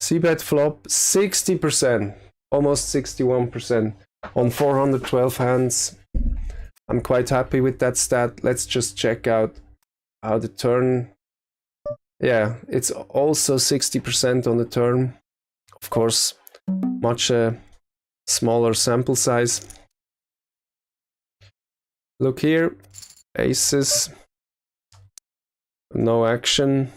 Cbet flop 60%, almost 61% on 412 hands. I'm quite happy with that stat. Let's just check out how the turn. Yeah, it's also 60% on the turn. Of course, much smaller sample size. Look here, aces, no action.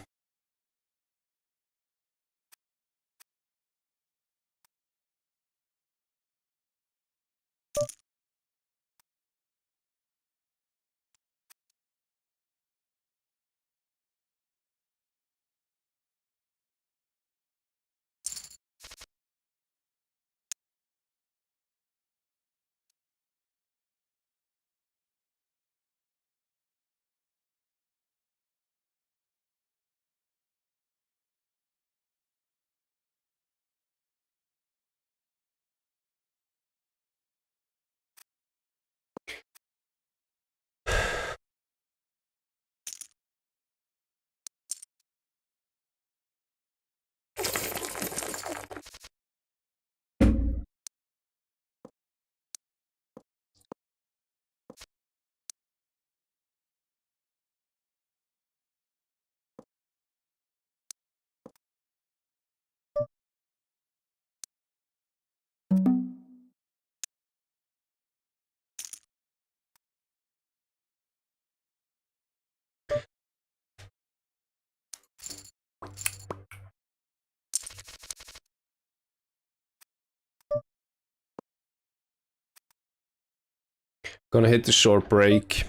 Gonna hit the short break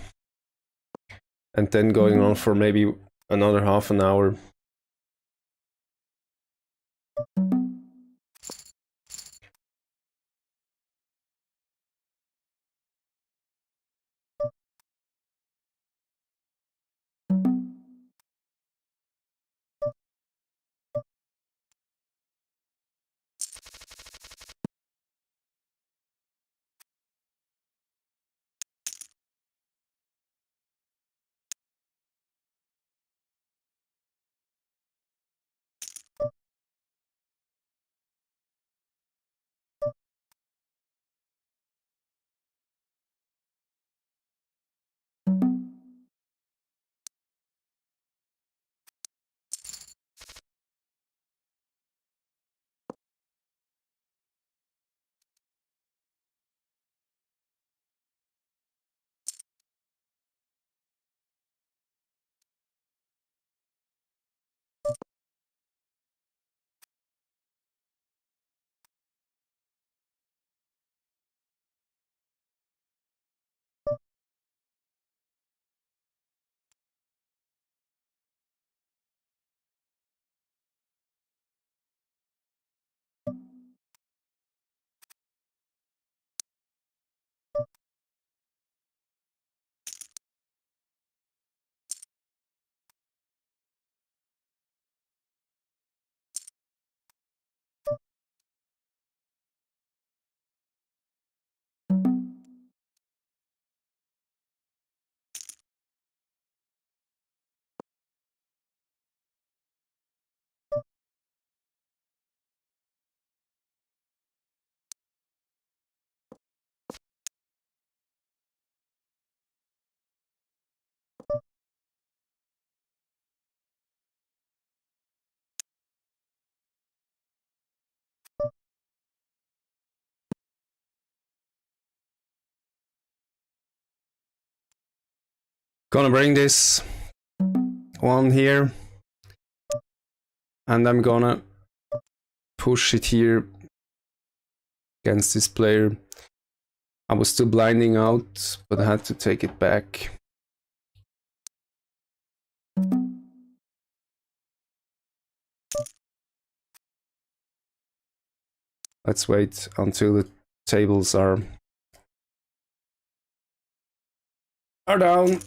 and then going on for maybe another half an hour. Gonna bring this one here, and I'm gonna push it here against this player. I was still blinding out, but I had to take it back. Let's wait until the tables are down.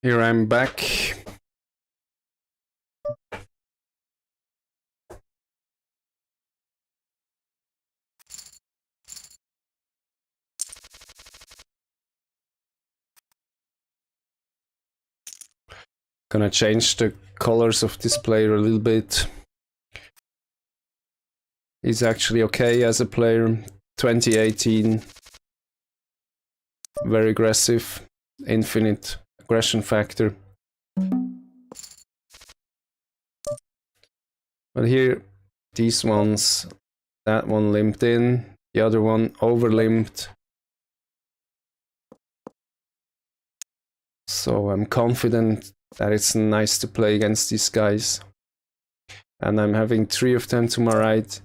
Here I'm back. Gonna change the colors of this player a little bit. He's actually okay as a player. 2018. Very aggressive. Infinite aggression factor. But here, these ones, that one limped in, the other one over limped. So I'm confident that it's nice to play against these guys. And I'm having 3 of them to my right.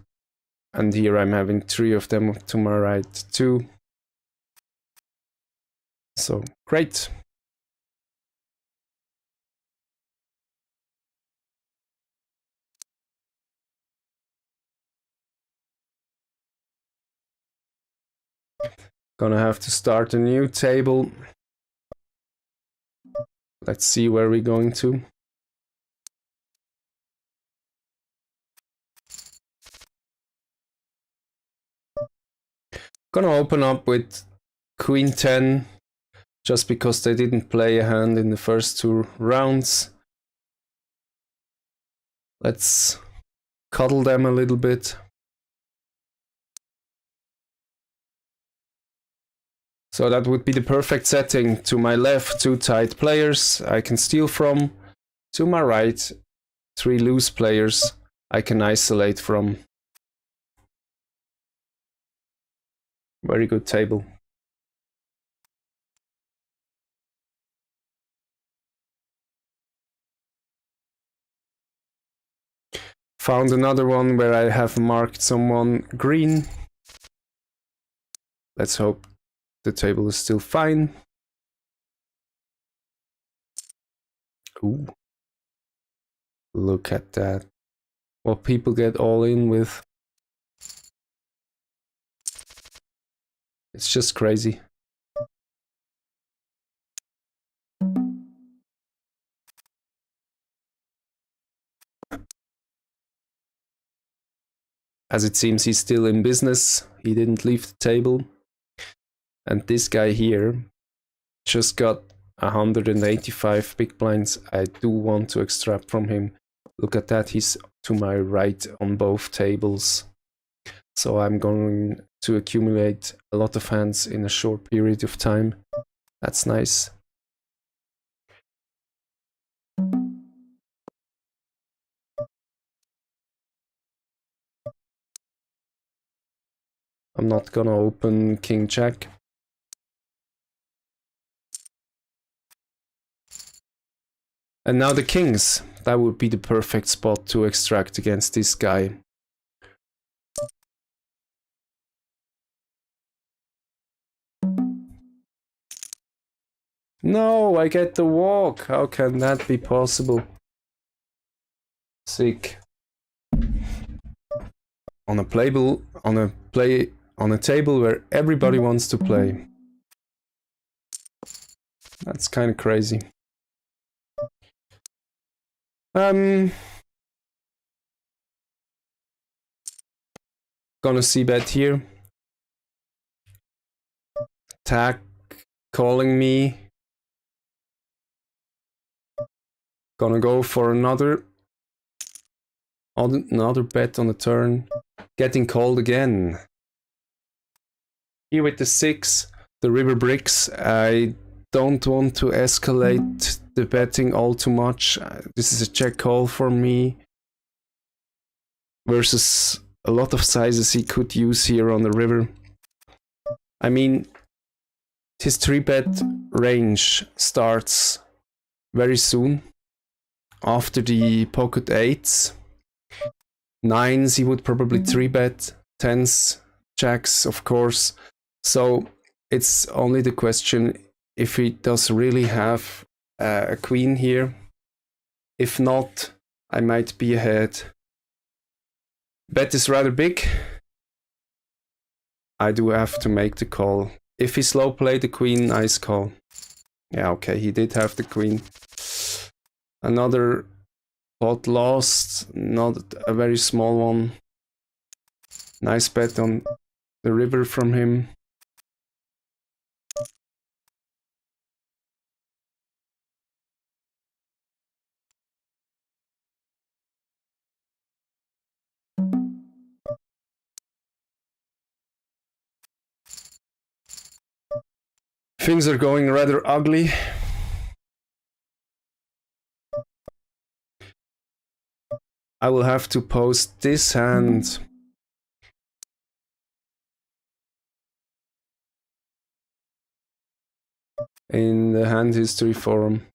And here I'm having 3 of them to my right too. So great. Gonna have to start a new table. Let's see where we're going to. Gonna open up with Queen 10, just because they didn't play a hand in the first 2 rounds. Let's cuddle them a little bit. So that would be the perfect setting. To my left, 2 tight players I can steal from. To my right, 3 loose players I can isolate from. Very good table. Found another one where I have marked someone green. Let's hope the table is still fine. Ooh. Look at that. What people get all in with. It's just crazy. As it seems, he's still in business. He didn't leave the table. And this guy here just got 185 big blinds. I do want to extract from him. Look at that, he's to my right on both tables. So I'm going to accumulate a lot of hands in a short period of time. That's nice. I'm not gonna open King Jack. And now the kings. That would be the perfect spot to extract against this guy. No, I get the walk. How can that be possible? Sick. On a table where everybody wants to play. That's kind of crazy. Gonna Cbet here. Tag calling me. Gonna go for another bet on the turn. Getting called again. Here with the 6, the river bricks. I don't want to escalate the betting all too much. This is a check call for me. Versus a lot of sizes he could use here on the river. I mean, his 3-bet range starts very soon. After the pocket 8s. 9s he would probably 3-bet. 10s, jacks of course. So it's only the question if he does really have a queen here. If not, I might be ahead. Bet is rather big. I do have to make the call. If he slow play the queen, nice call. Yeah, okay, he did have the queen. Another pot lost, not a very small one. Nice bet on the river from him. Things are going rather ugly. I will have to post this hand in the hand history forum.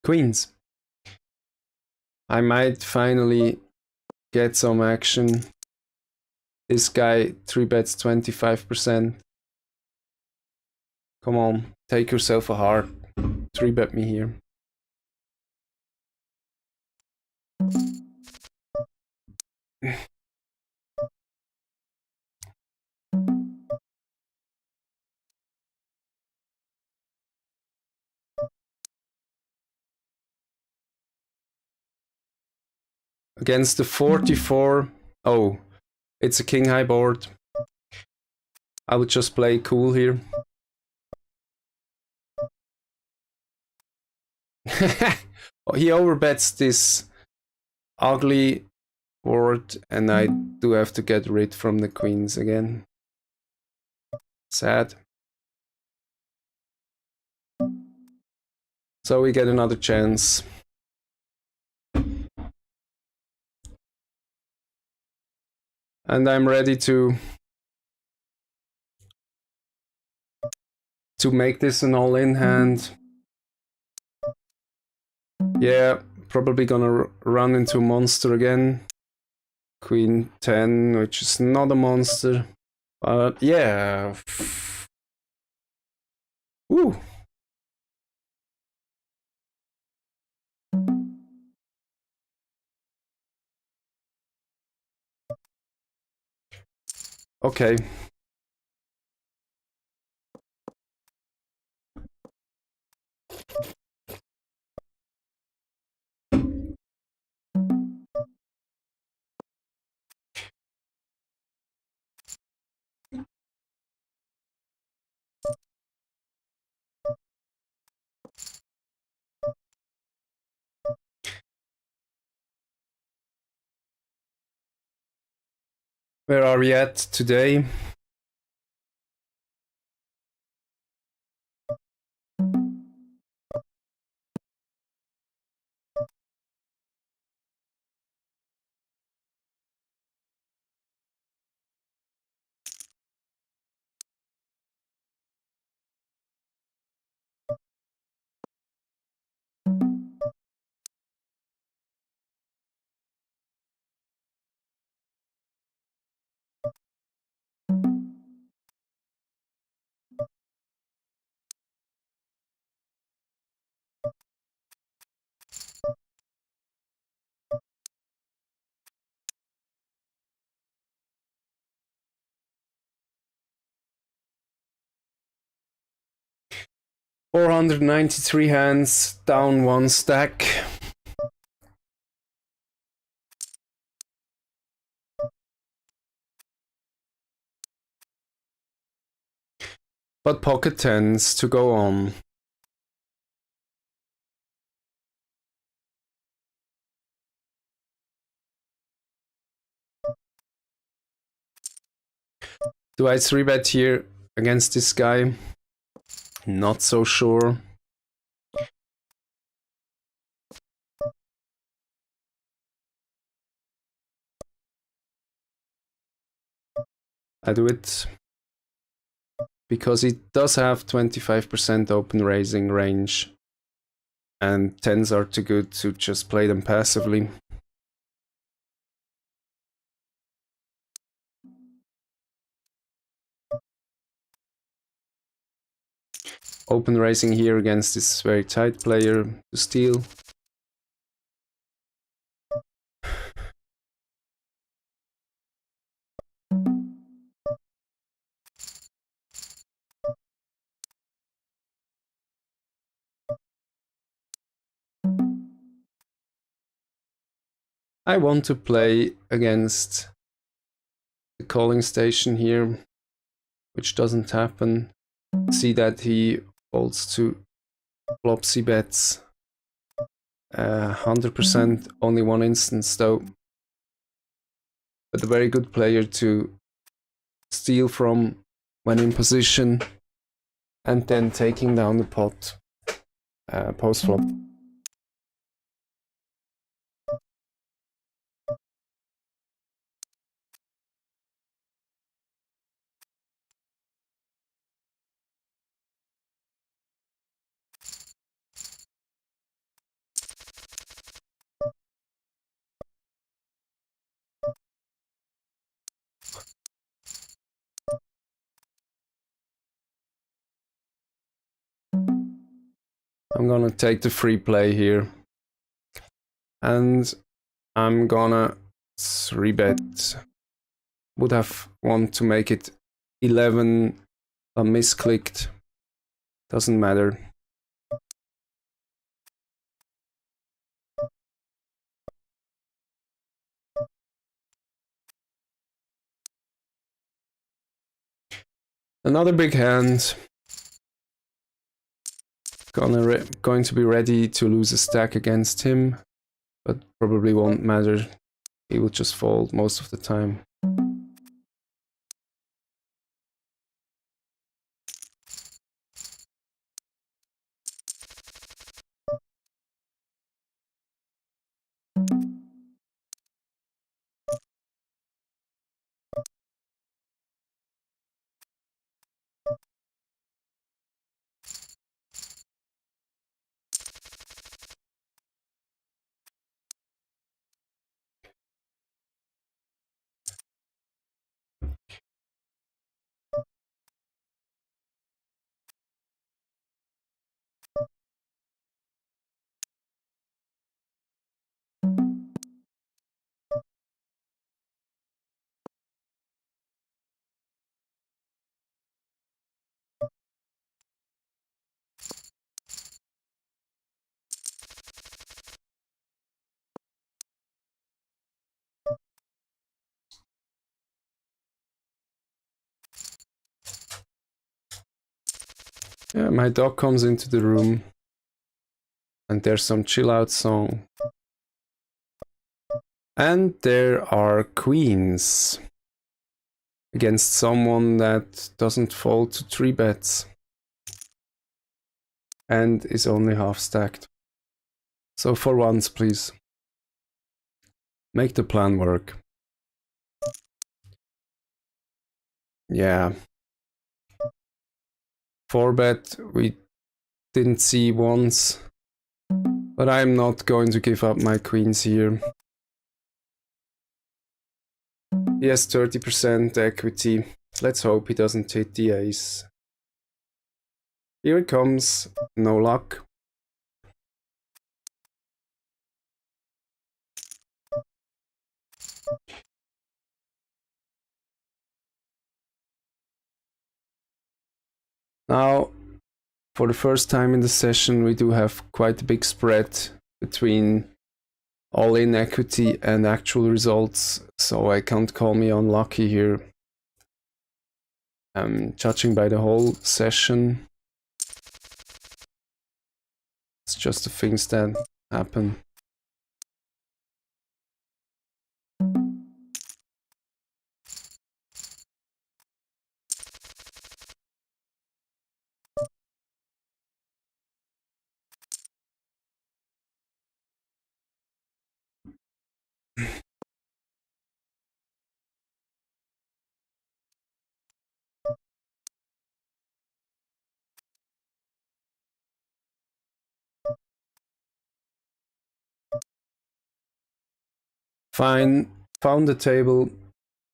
Queens. I might finally get some action. This guy 3-bets 25%. Come on, take yourself a heart. 3-bet me here. Against the 44. Oh, it's a king high board. I would just play cool here. He overbets this ugly board, and I do have to get rid from the queens again. Sad. So we get another chance. And I'm ready to make this an all-in hand. Yeah, probably gonna run into a monster again. Queen 10, which is not a monster. But yeah. Woo. Okay. Where are we at today? $493 hands, down 1 stack. But pocket tens to go on. Do I 3-bet here against this guy? Not so sure. I do it because he does have 25% open raising range, and tens are too good to just play them passively. Open raising here against this very tight player to steal. I want to play against the calling station here, which doesn't happen. See that he folds to flop Cbets. 100%, only one instance though. But a very good player to steal from when in position, and then taking down the pot post flop. I'm gonna take the free play here. And I'm gonna 3-bet. Would have wanted to make it 11, but misclicked. Doesn't matter. Another big hand. Going to be ready to lose a stack against him, but probably won't matter. He will just fold most of the time. Yeah, my dog comes into the room and there's some chill out song. And there are queens against someone that doesn't fold to 3-bets and is only half stacked. So for once, please, make the plan work. Yeah. 4-bet we didn't see once, but I'm not going to give up my queens here. He has 30% equity. Let's hope he doesn't hit the ace. Here it comes. No luck. Now, for the first time in the session, we do have quite a big spread between all-in equity and actual results, so I can't call me unlucky here. Judging by the whole session, it's just the things that happen. Fine, found the table.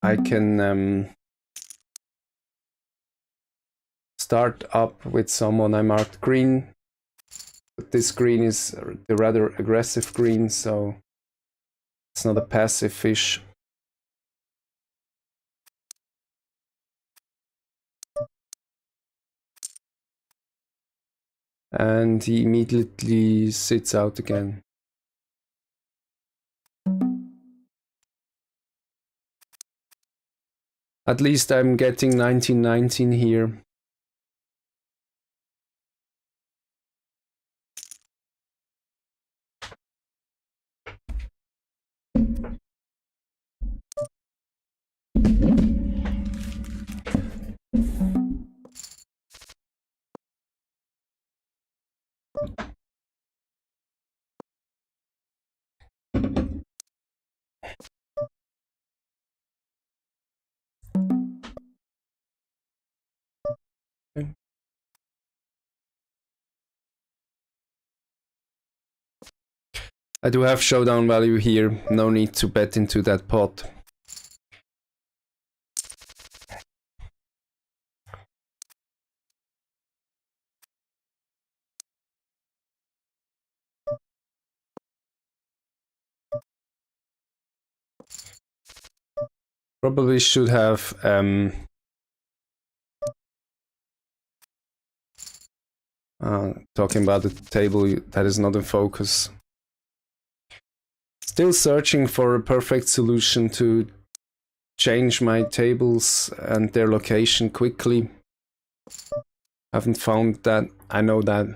I can start up with someone I marked green. But this green is the rather aggressive green, so it's not a passive fish. And he immediately sits out again. At least I'm getting 19-19 here. I do have showdown value here, no need to bet into that pot. Probably should have talking about the table that is not in focus. Still searching for a perfect solution to change my tables and their location quickly. Haven't found that. I know that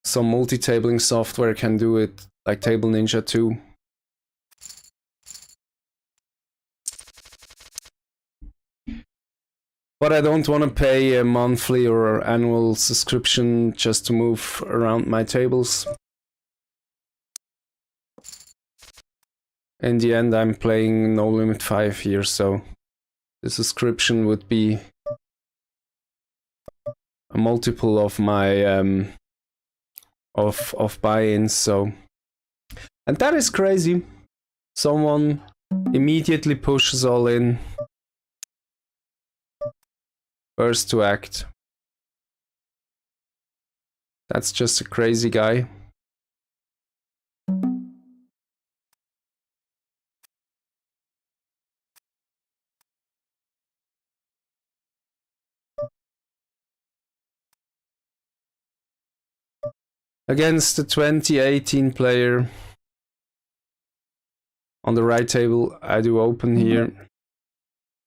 some multi-tabling software can do it, like Table Ninja 2. But I don't want to pay a monthly or annual subscription just to move around my tables. In the end, I'm playing No Limit 5 here, so the subscription would be a multiple of my of buy-ins. So, and that is crazy. Someone immediately pushes all in. First to act. That's just a crazy guy. Against the 2018 player on the right table, I do open here.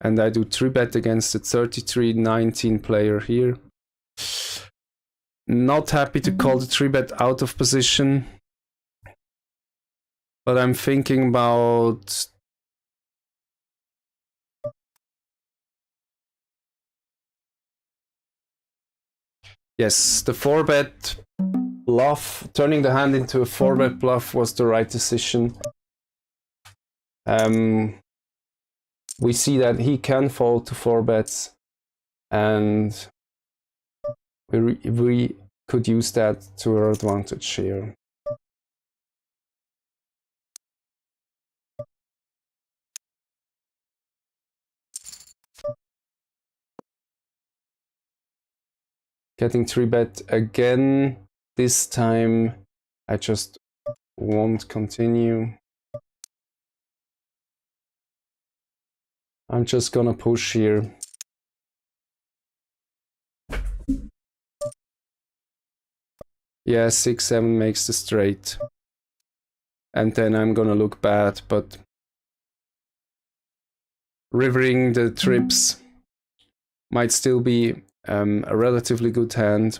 And I do 3-bet against the 33-19 player here. Not happy to call the 3-bet out of position. But I'm thinking about... Yes, the 4-bet bluff, turning the hand into a 4-bet bluff was the right decision. We see that he can fold to 4 bets, and we could use that to our advantage here. Getting 3-bet again. This time I just won't continue. I'm just gonna push here. Yeah, 6-7 makes the straight. And then I'm gonna look bad, but rivering the trips might still be a relatively good hand.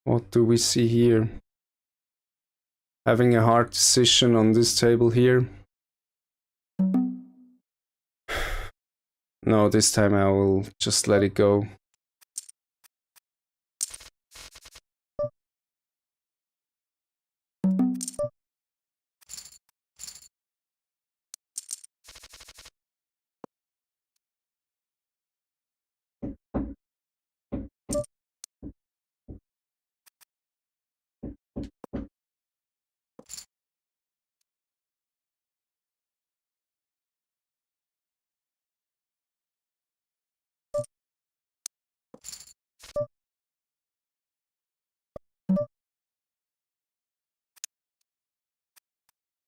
What do we see here? Having a hard decision on this table here. No, this time I will just let it go.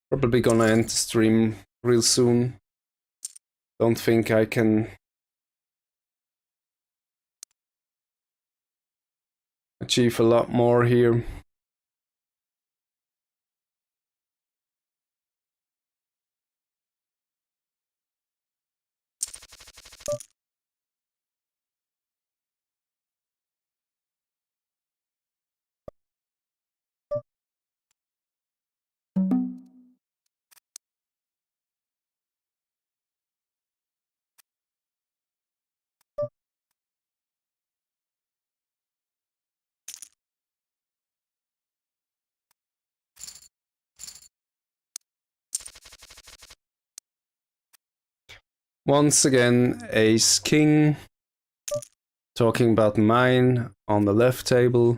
Probably gonna end the stream real soon. Don't think I can achieve a lot more here. Once again, ace king. Talking about mine on the left table.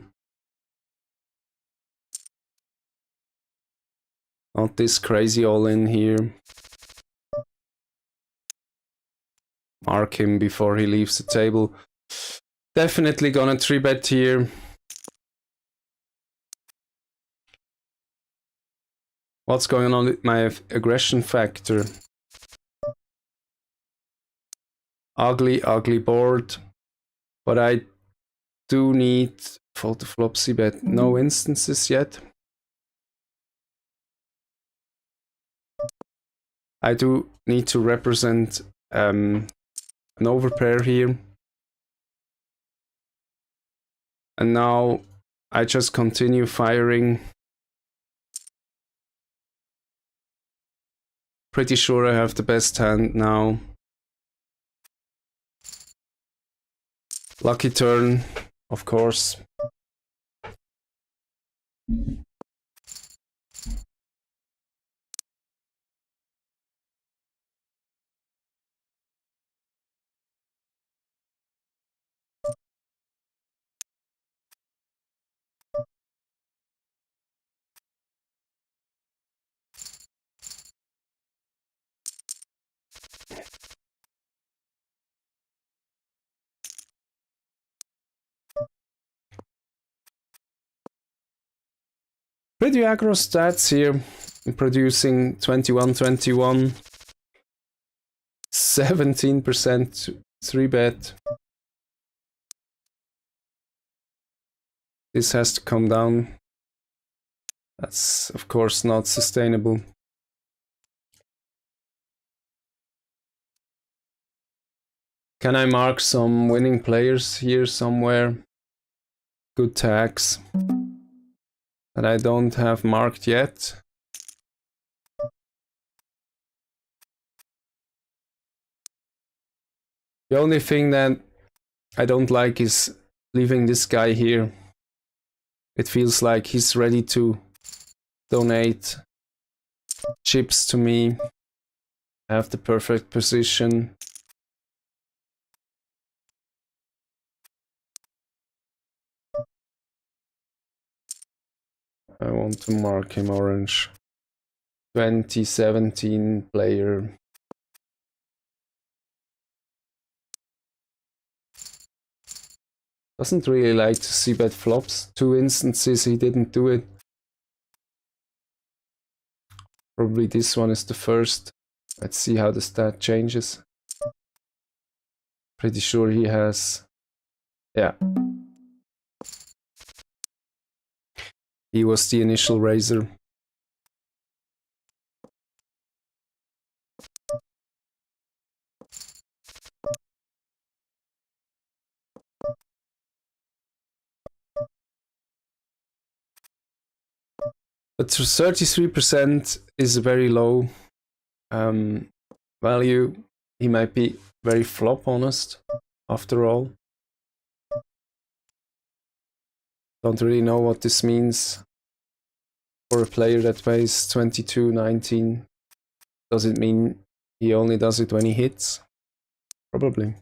Not this crazy all in here. mark him before he leaves the table. Definitely gonna 3-bet here. What's going on with my aggression factor? Ugly, ugly board. But I do need fold to flop Cbet. No instances yet. I do need to represent an overpair here. And now I just continue firing. Pretty sure I have the best hand now. Lucky turn, of course. Pretty aggro stats here. I'm producing 21-21. 17% 3-bet. This has to come down. That's of course not sustainable. Can I mark some winning players here somewhere? Good tags that I don't have marked yet. The only thing that I don't like is leaving this guy here. It feels like he's ready to donate chips to me. I have the perfect position. I want to mark him orange. 2017 player. Doesn't really like to see bet flops. 2 instances he didn't do it. Probably this one is the first. Let's see how the stat changes. Pretty sure he has... yeah. He was the initial raiser. But 33% is a very low value. He might be very flop honest after all. Don't really know what this means for a player that pays 22-19. Does it mean he only does it when he hits? Probably.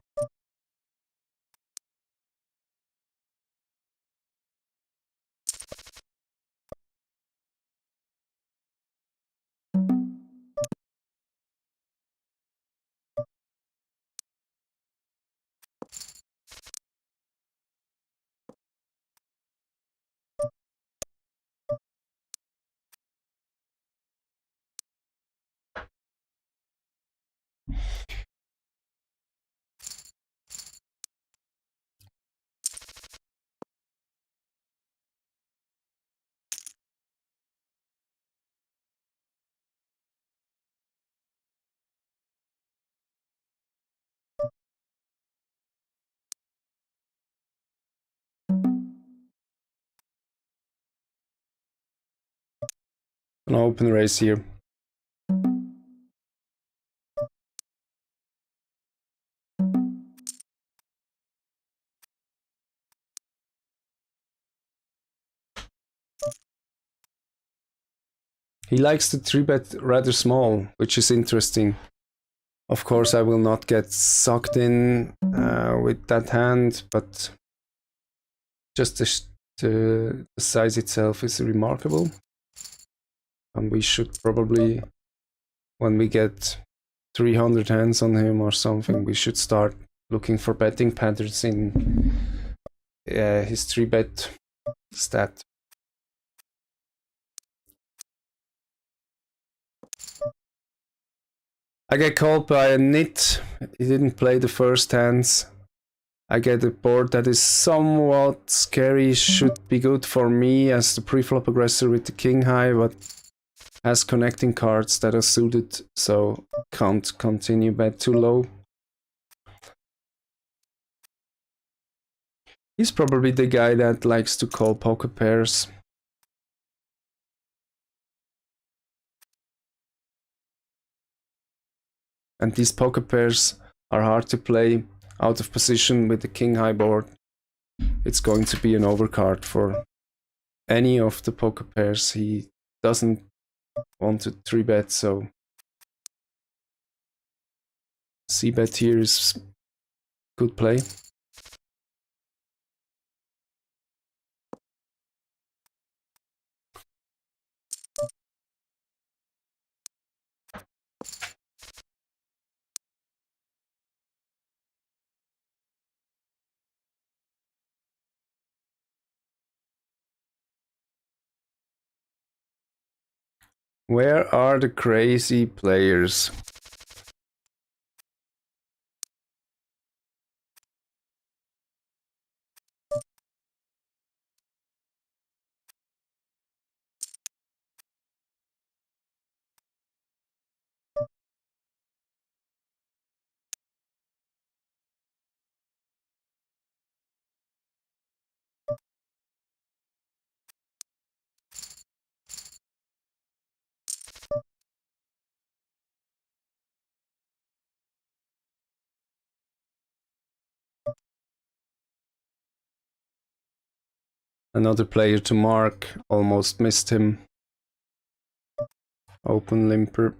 An open raise here. He likes to 3-bet rather small, which is interesting. Of course, I will not get sucked in with that hand, but just the size itself is remarkable. And we should probably, when we get 300 hands on him or something, we should start looking for betting patterns in his 3-bet stat. I get called by a nit. He didn't play the first hands. I get a board that is somewhat scary, should be good for me as the pre-flop aggressor with the king high, but has connecting cards that are suited, so can't continue bet too low. He's probably the guy that likes to call poker pairs. And these poker pairs are hard to play out of position with the king high board. It's going to be an overcard for any of the poker pairs. He doesn't want to 3-bet, so Cbet here is good play. Where are the crazy players? Another player to mark, almost missed him. Open limper.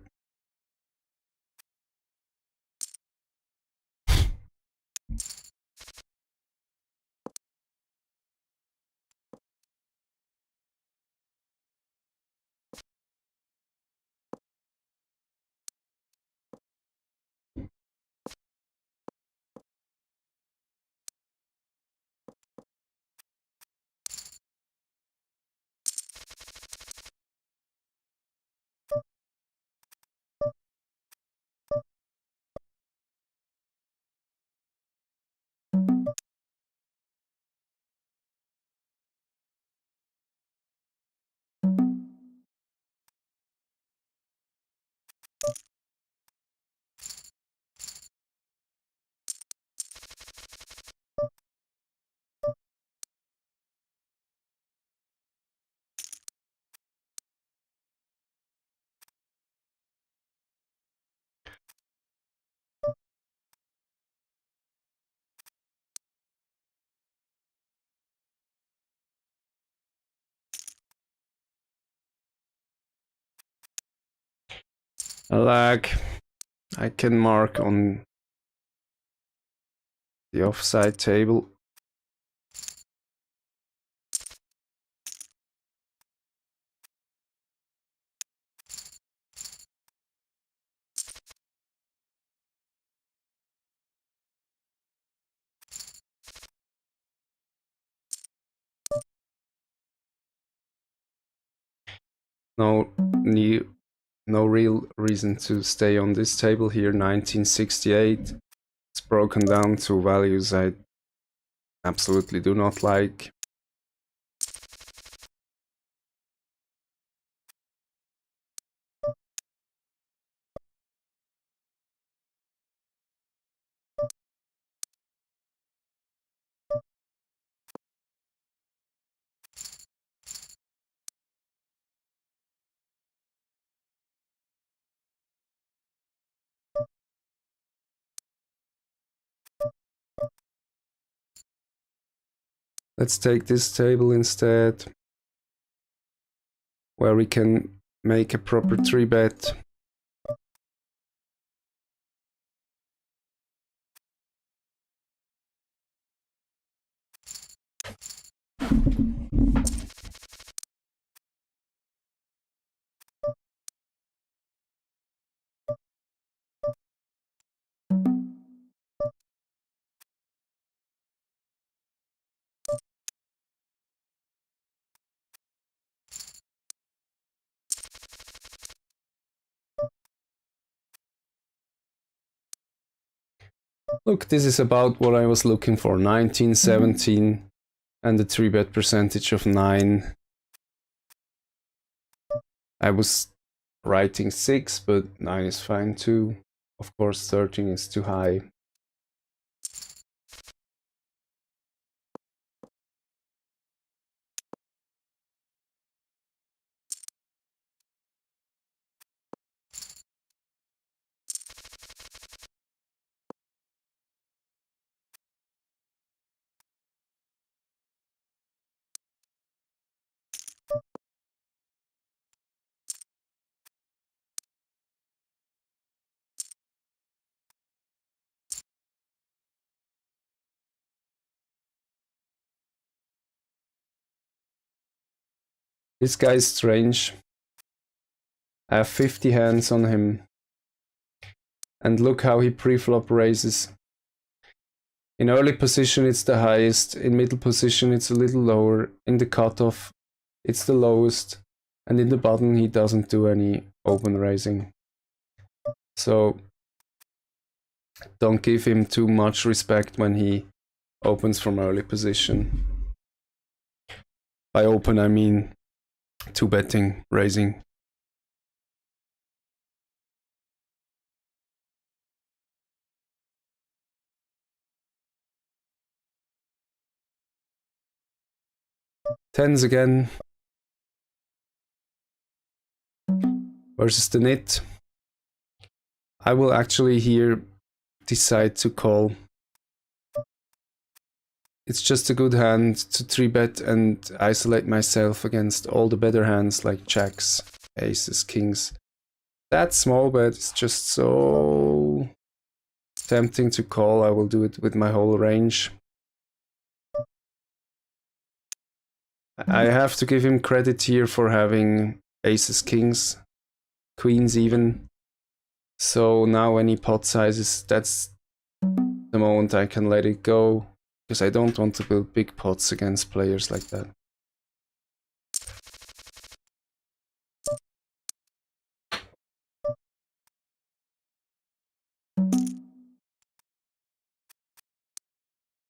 A lag. I can mark on the offside table. No real reason to stay on this table here. 1968. It's broken down to values I absolutely do not like. Let's take this table instead, where we can make a proper 3-bet. Look, this is about what I was looking for. 19, 17, and the 3-bet percentage of 9. I was writing 6, but 9 is fine too. Of course, 13 is too high. This guy is strange. I have 50 hands on him. And look how he pre-flop raises. In early position it's the highest, in middle position it's a little lower, in the cutoff it's the lowest, and in the button he doesn't do any open raising. So don't give him too much respect when he opens from early position. By open I mean 2-betting, raising. Tens again. Versus the nit. I will actually here decide to call. It's just a good hand to 3-bet and isolate myself against all the better hands like jacks, aces, kings. That small bet is just so tempting to call. I will do it with my whole range. I have to give him credit here for having aces, kings, queens even. So now when he pot sizes, that's the moment I can let it go, because I don't want to build big pots against players like that.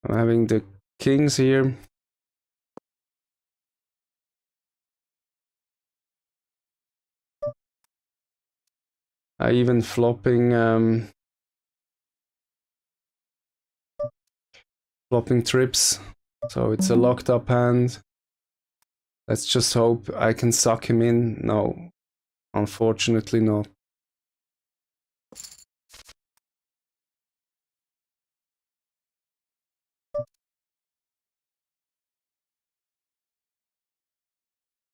I'm having the kings here. I even flopping trips, so it's a locked up hand. Let's just hope I can suck him in. No, unfortunately not.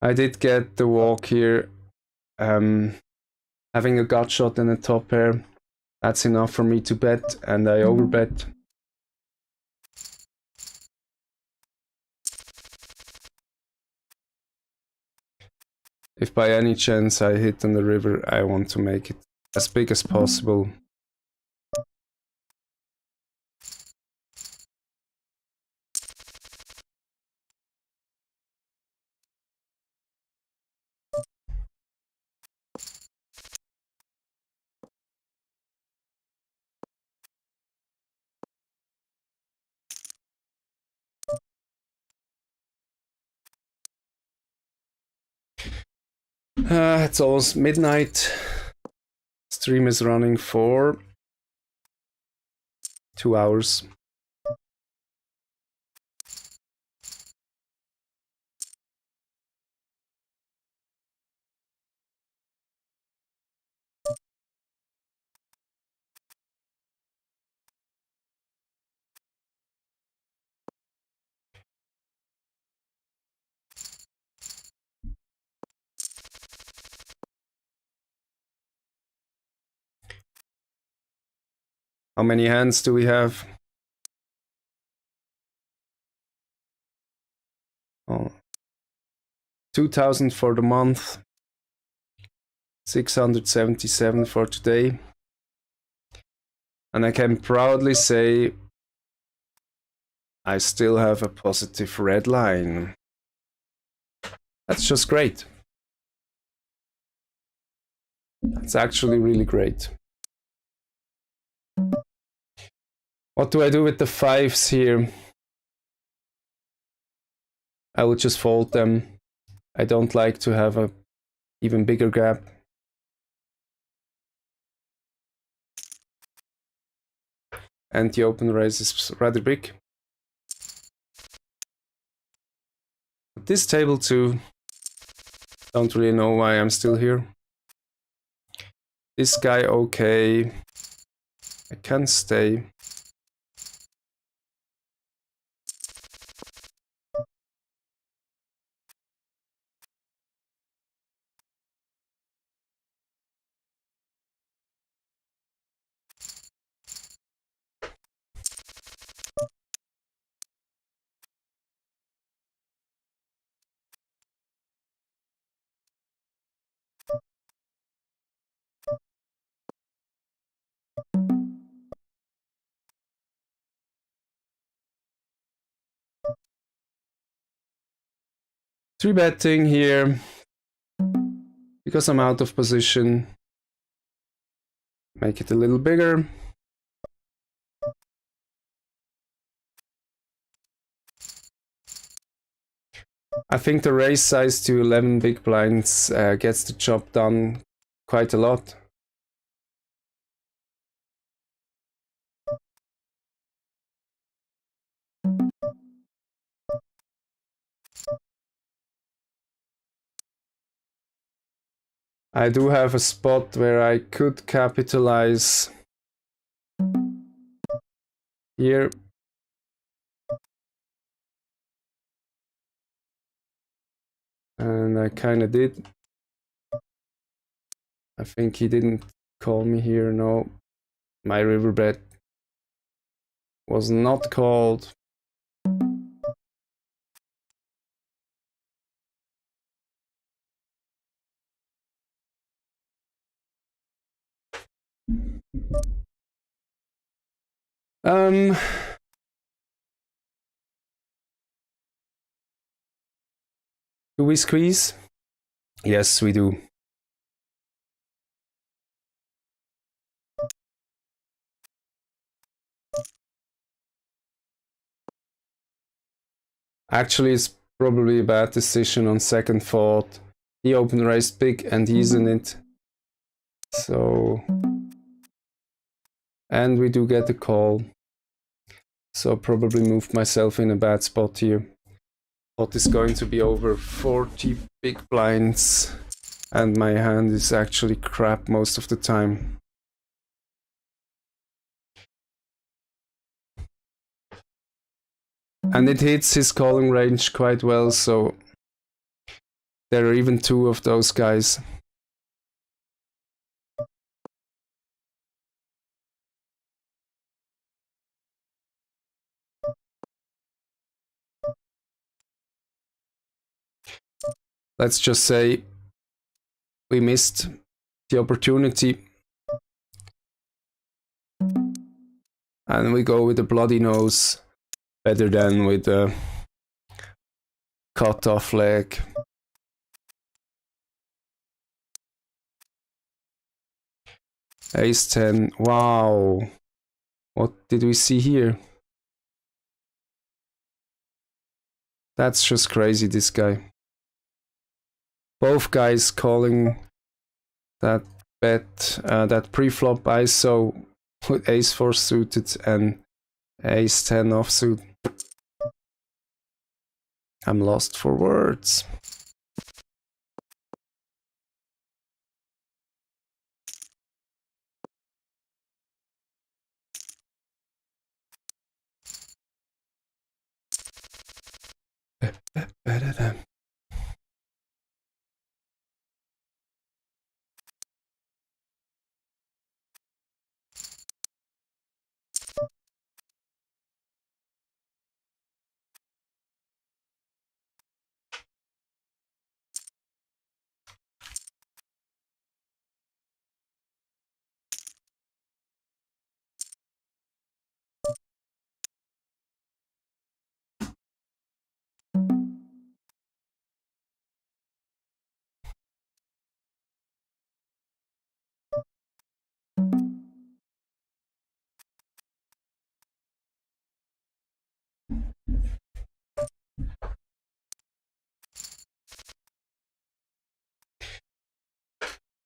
I did get the walk here. Having a gut shot and a top pair, that's enough for me to bet, and I overbet. If by any chance I hit on the river, I want to make it as big as possible. It's almost midnight. Stream is running for 2 hours. How many hands do we have? Oh, 2,000 for the month, 677 for today. And I can proudly say I still have a positive red line. That's just great. It's actually really great. What do I do with the fives here? I will just fold them. I don't like to have a even bigger gap. And the open raise is rather big. This table too, don't really know why I'm still here. This guy, okay. I can stay. Three betting here because I'm out of position. Make it a little bigger. I think the raise size to 11 big blinds gets the job done quite a lot. I do have a spot where I could capitalize here. And I kind of did. I think he didn't call me here, no. My river bet was not called. Do we squeeze? Yes, we do. Actually, it's probably a bad decision on second thought. He open raised big and he's in it. So, and we do get a call. So probably moved myself in a bad spot here. Pot is going to be over 40 big blinds. And my hand is actually crap most of the time. And it hits his calling range quite well, so there are even two of those guys. Let's just say we missed the opportunity. And we go with a bloody nose better than with a cut off leg. Ace 10. Wow. What did we see here? That's just crazy, this guy. Both guys calling that bet, that pre-flop ISO with ace 4 suited and ace 10 offsuit. I'm lost for words. Better than.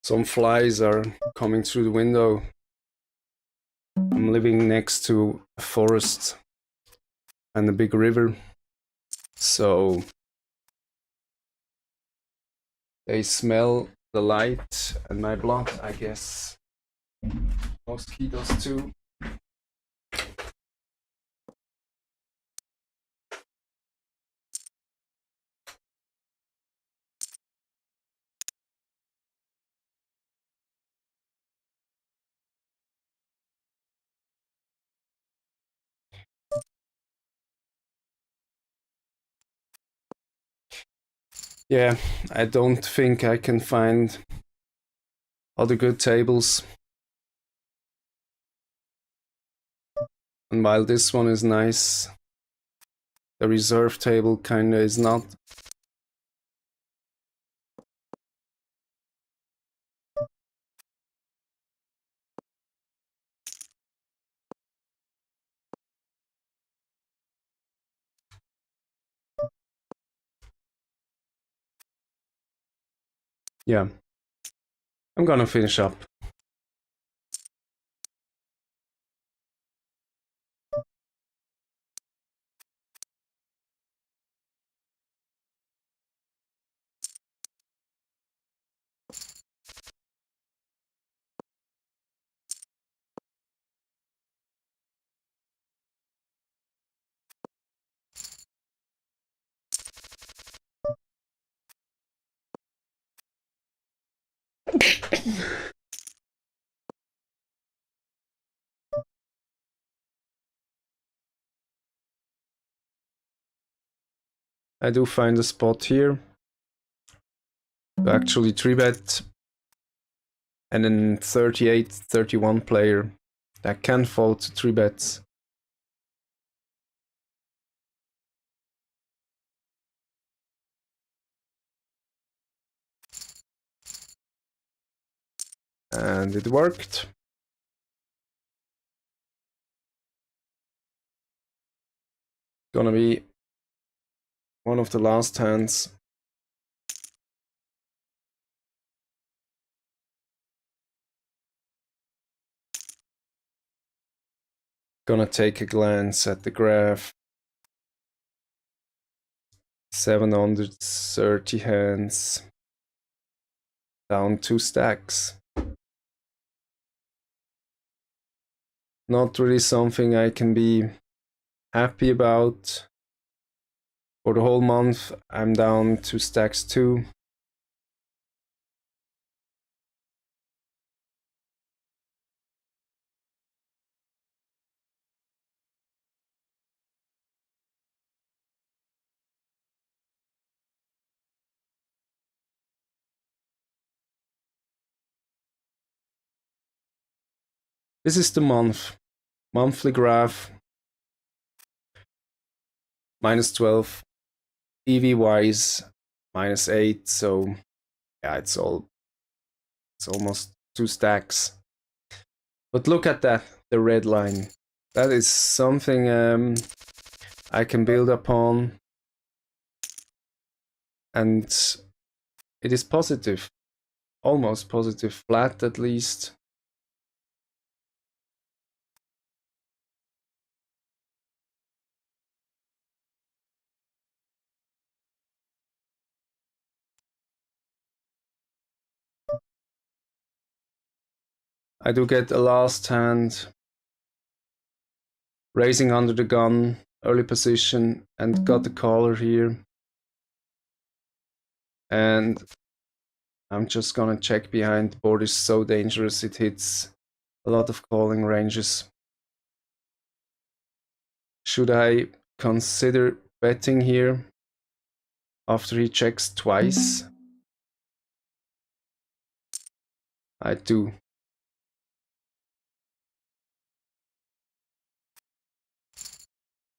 Some flies are coming through the window. I'm living next to a forest and a big river, so they smell the light and my blood, I guess. Mosquitoes too. Yeah, I don't think I can find other good tables. And while this one is nice, the reserve table kinda is not. Yeah, I'm gonna finish up. I do find a spot here to actually 3-bet, and then 38, 31 player that can fold to 3-bets. And it worked. Gonna be one of the last hands. Gonna take a glance at the graph. 730 hands. Down 2 stacks. Not really something I can be happy about. For the whole month, I'm down 2 stacks too. This is the monthly graph. -12, EV wise, -8, so yeah, it's almost 2 stacks. But look at that, the red line. That is something I can build upon, and it is positive, almost positive, flat at least. I do get a last hand, raising under the gun, early position, and got the caller here. And I'm just gonna check behind. The board is so dangerous, it hits a lot of calling ranges. Should I consider betting here after he checks twice? I do.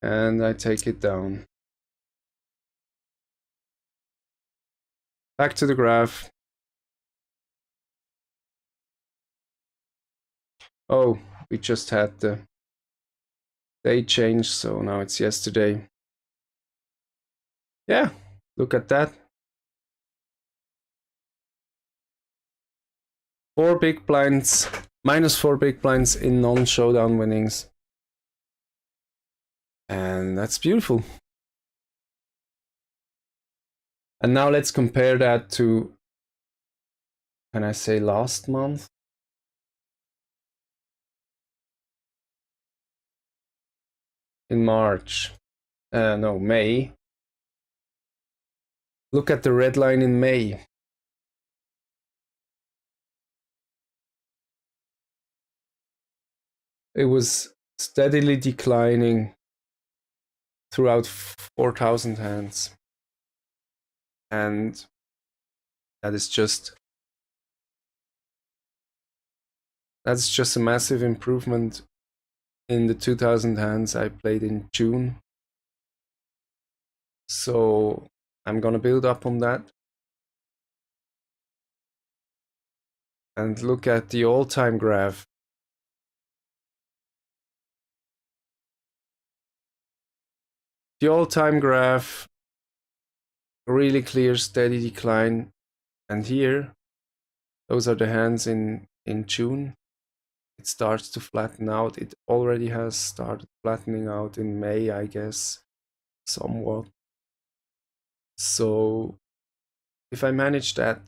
And I take it down. Back to the graph. Oh, we just had the day change, so now it's yesterday. Yeah, look at that. 4 big blinds, -4 big blinds in non-showdown winnings. And that's beautiful. And now let's compare that to, can I say last month? In March, no, May. Look at the red line in May. It was steadily declining throughout 4,000 hands. And that's just a massive improvement in the 2,000 hands I played in June. So I'm gonna build up on that. And look at the all-time graph. The all-time graph, really clear, steady decline. And here, those are the hands in June. It starts to flatten out. It already has started flattening out in May, I guess, somewhat. So if I manage that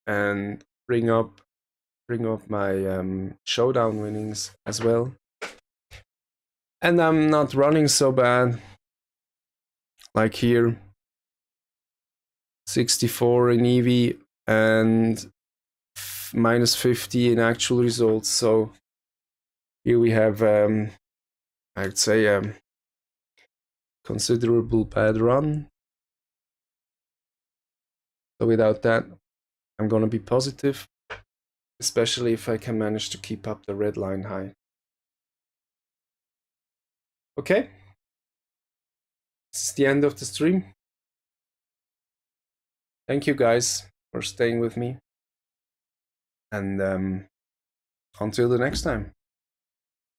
and bring up my showdown winnings as well, and I'm not running so bad, like here, 64 in EV and -50 in actual results. So here we have, I'd say, considerable bad run. So without that, I'm gonna be positive, especially if I can manage to keep up the red line high. Okay, this is the end of the stream. Thank you guys for staying with me. And until the next time,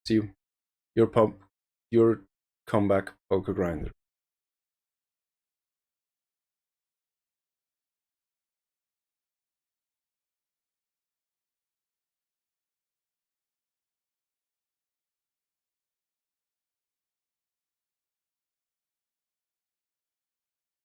see you. Your Comeback-Pokergrinder.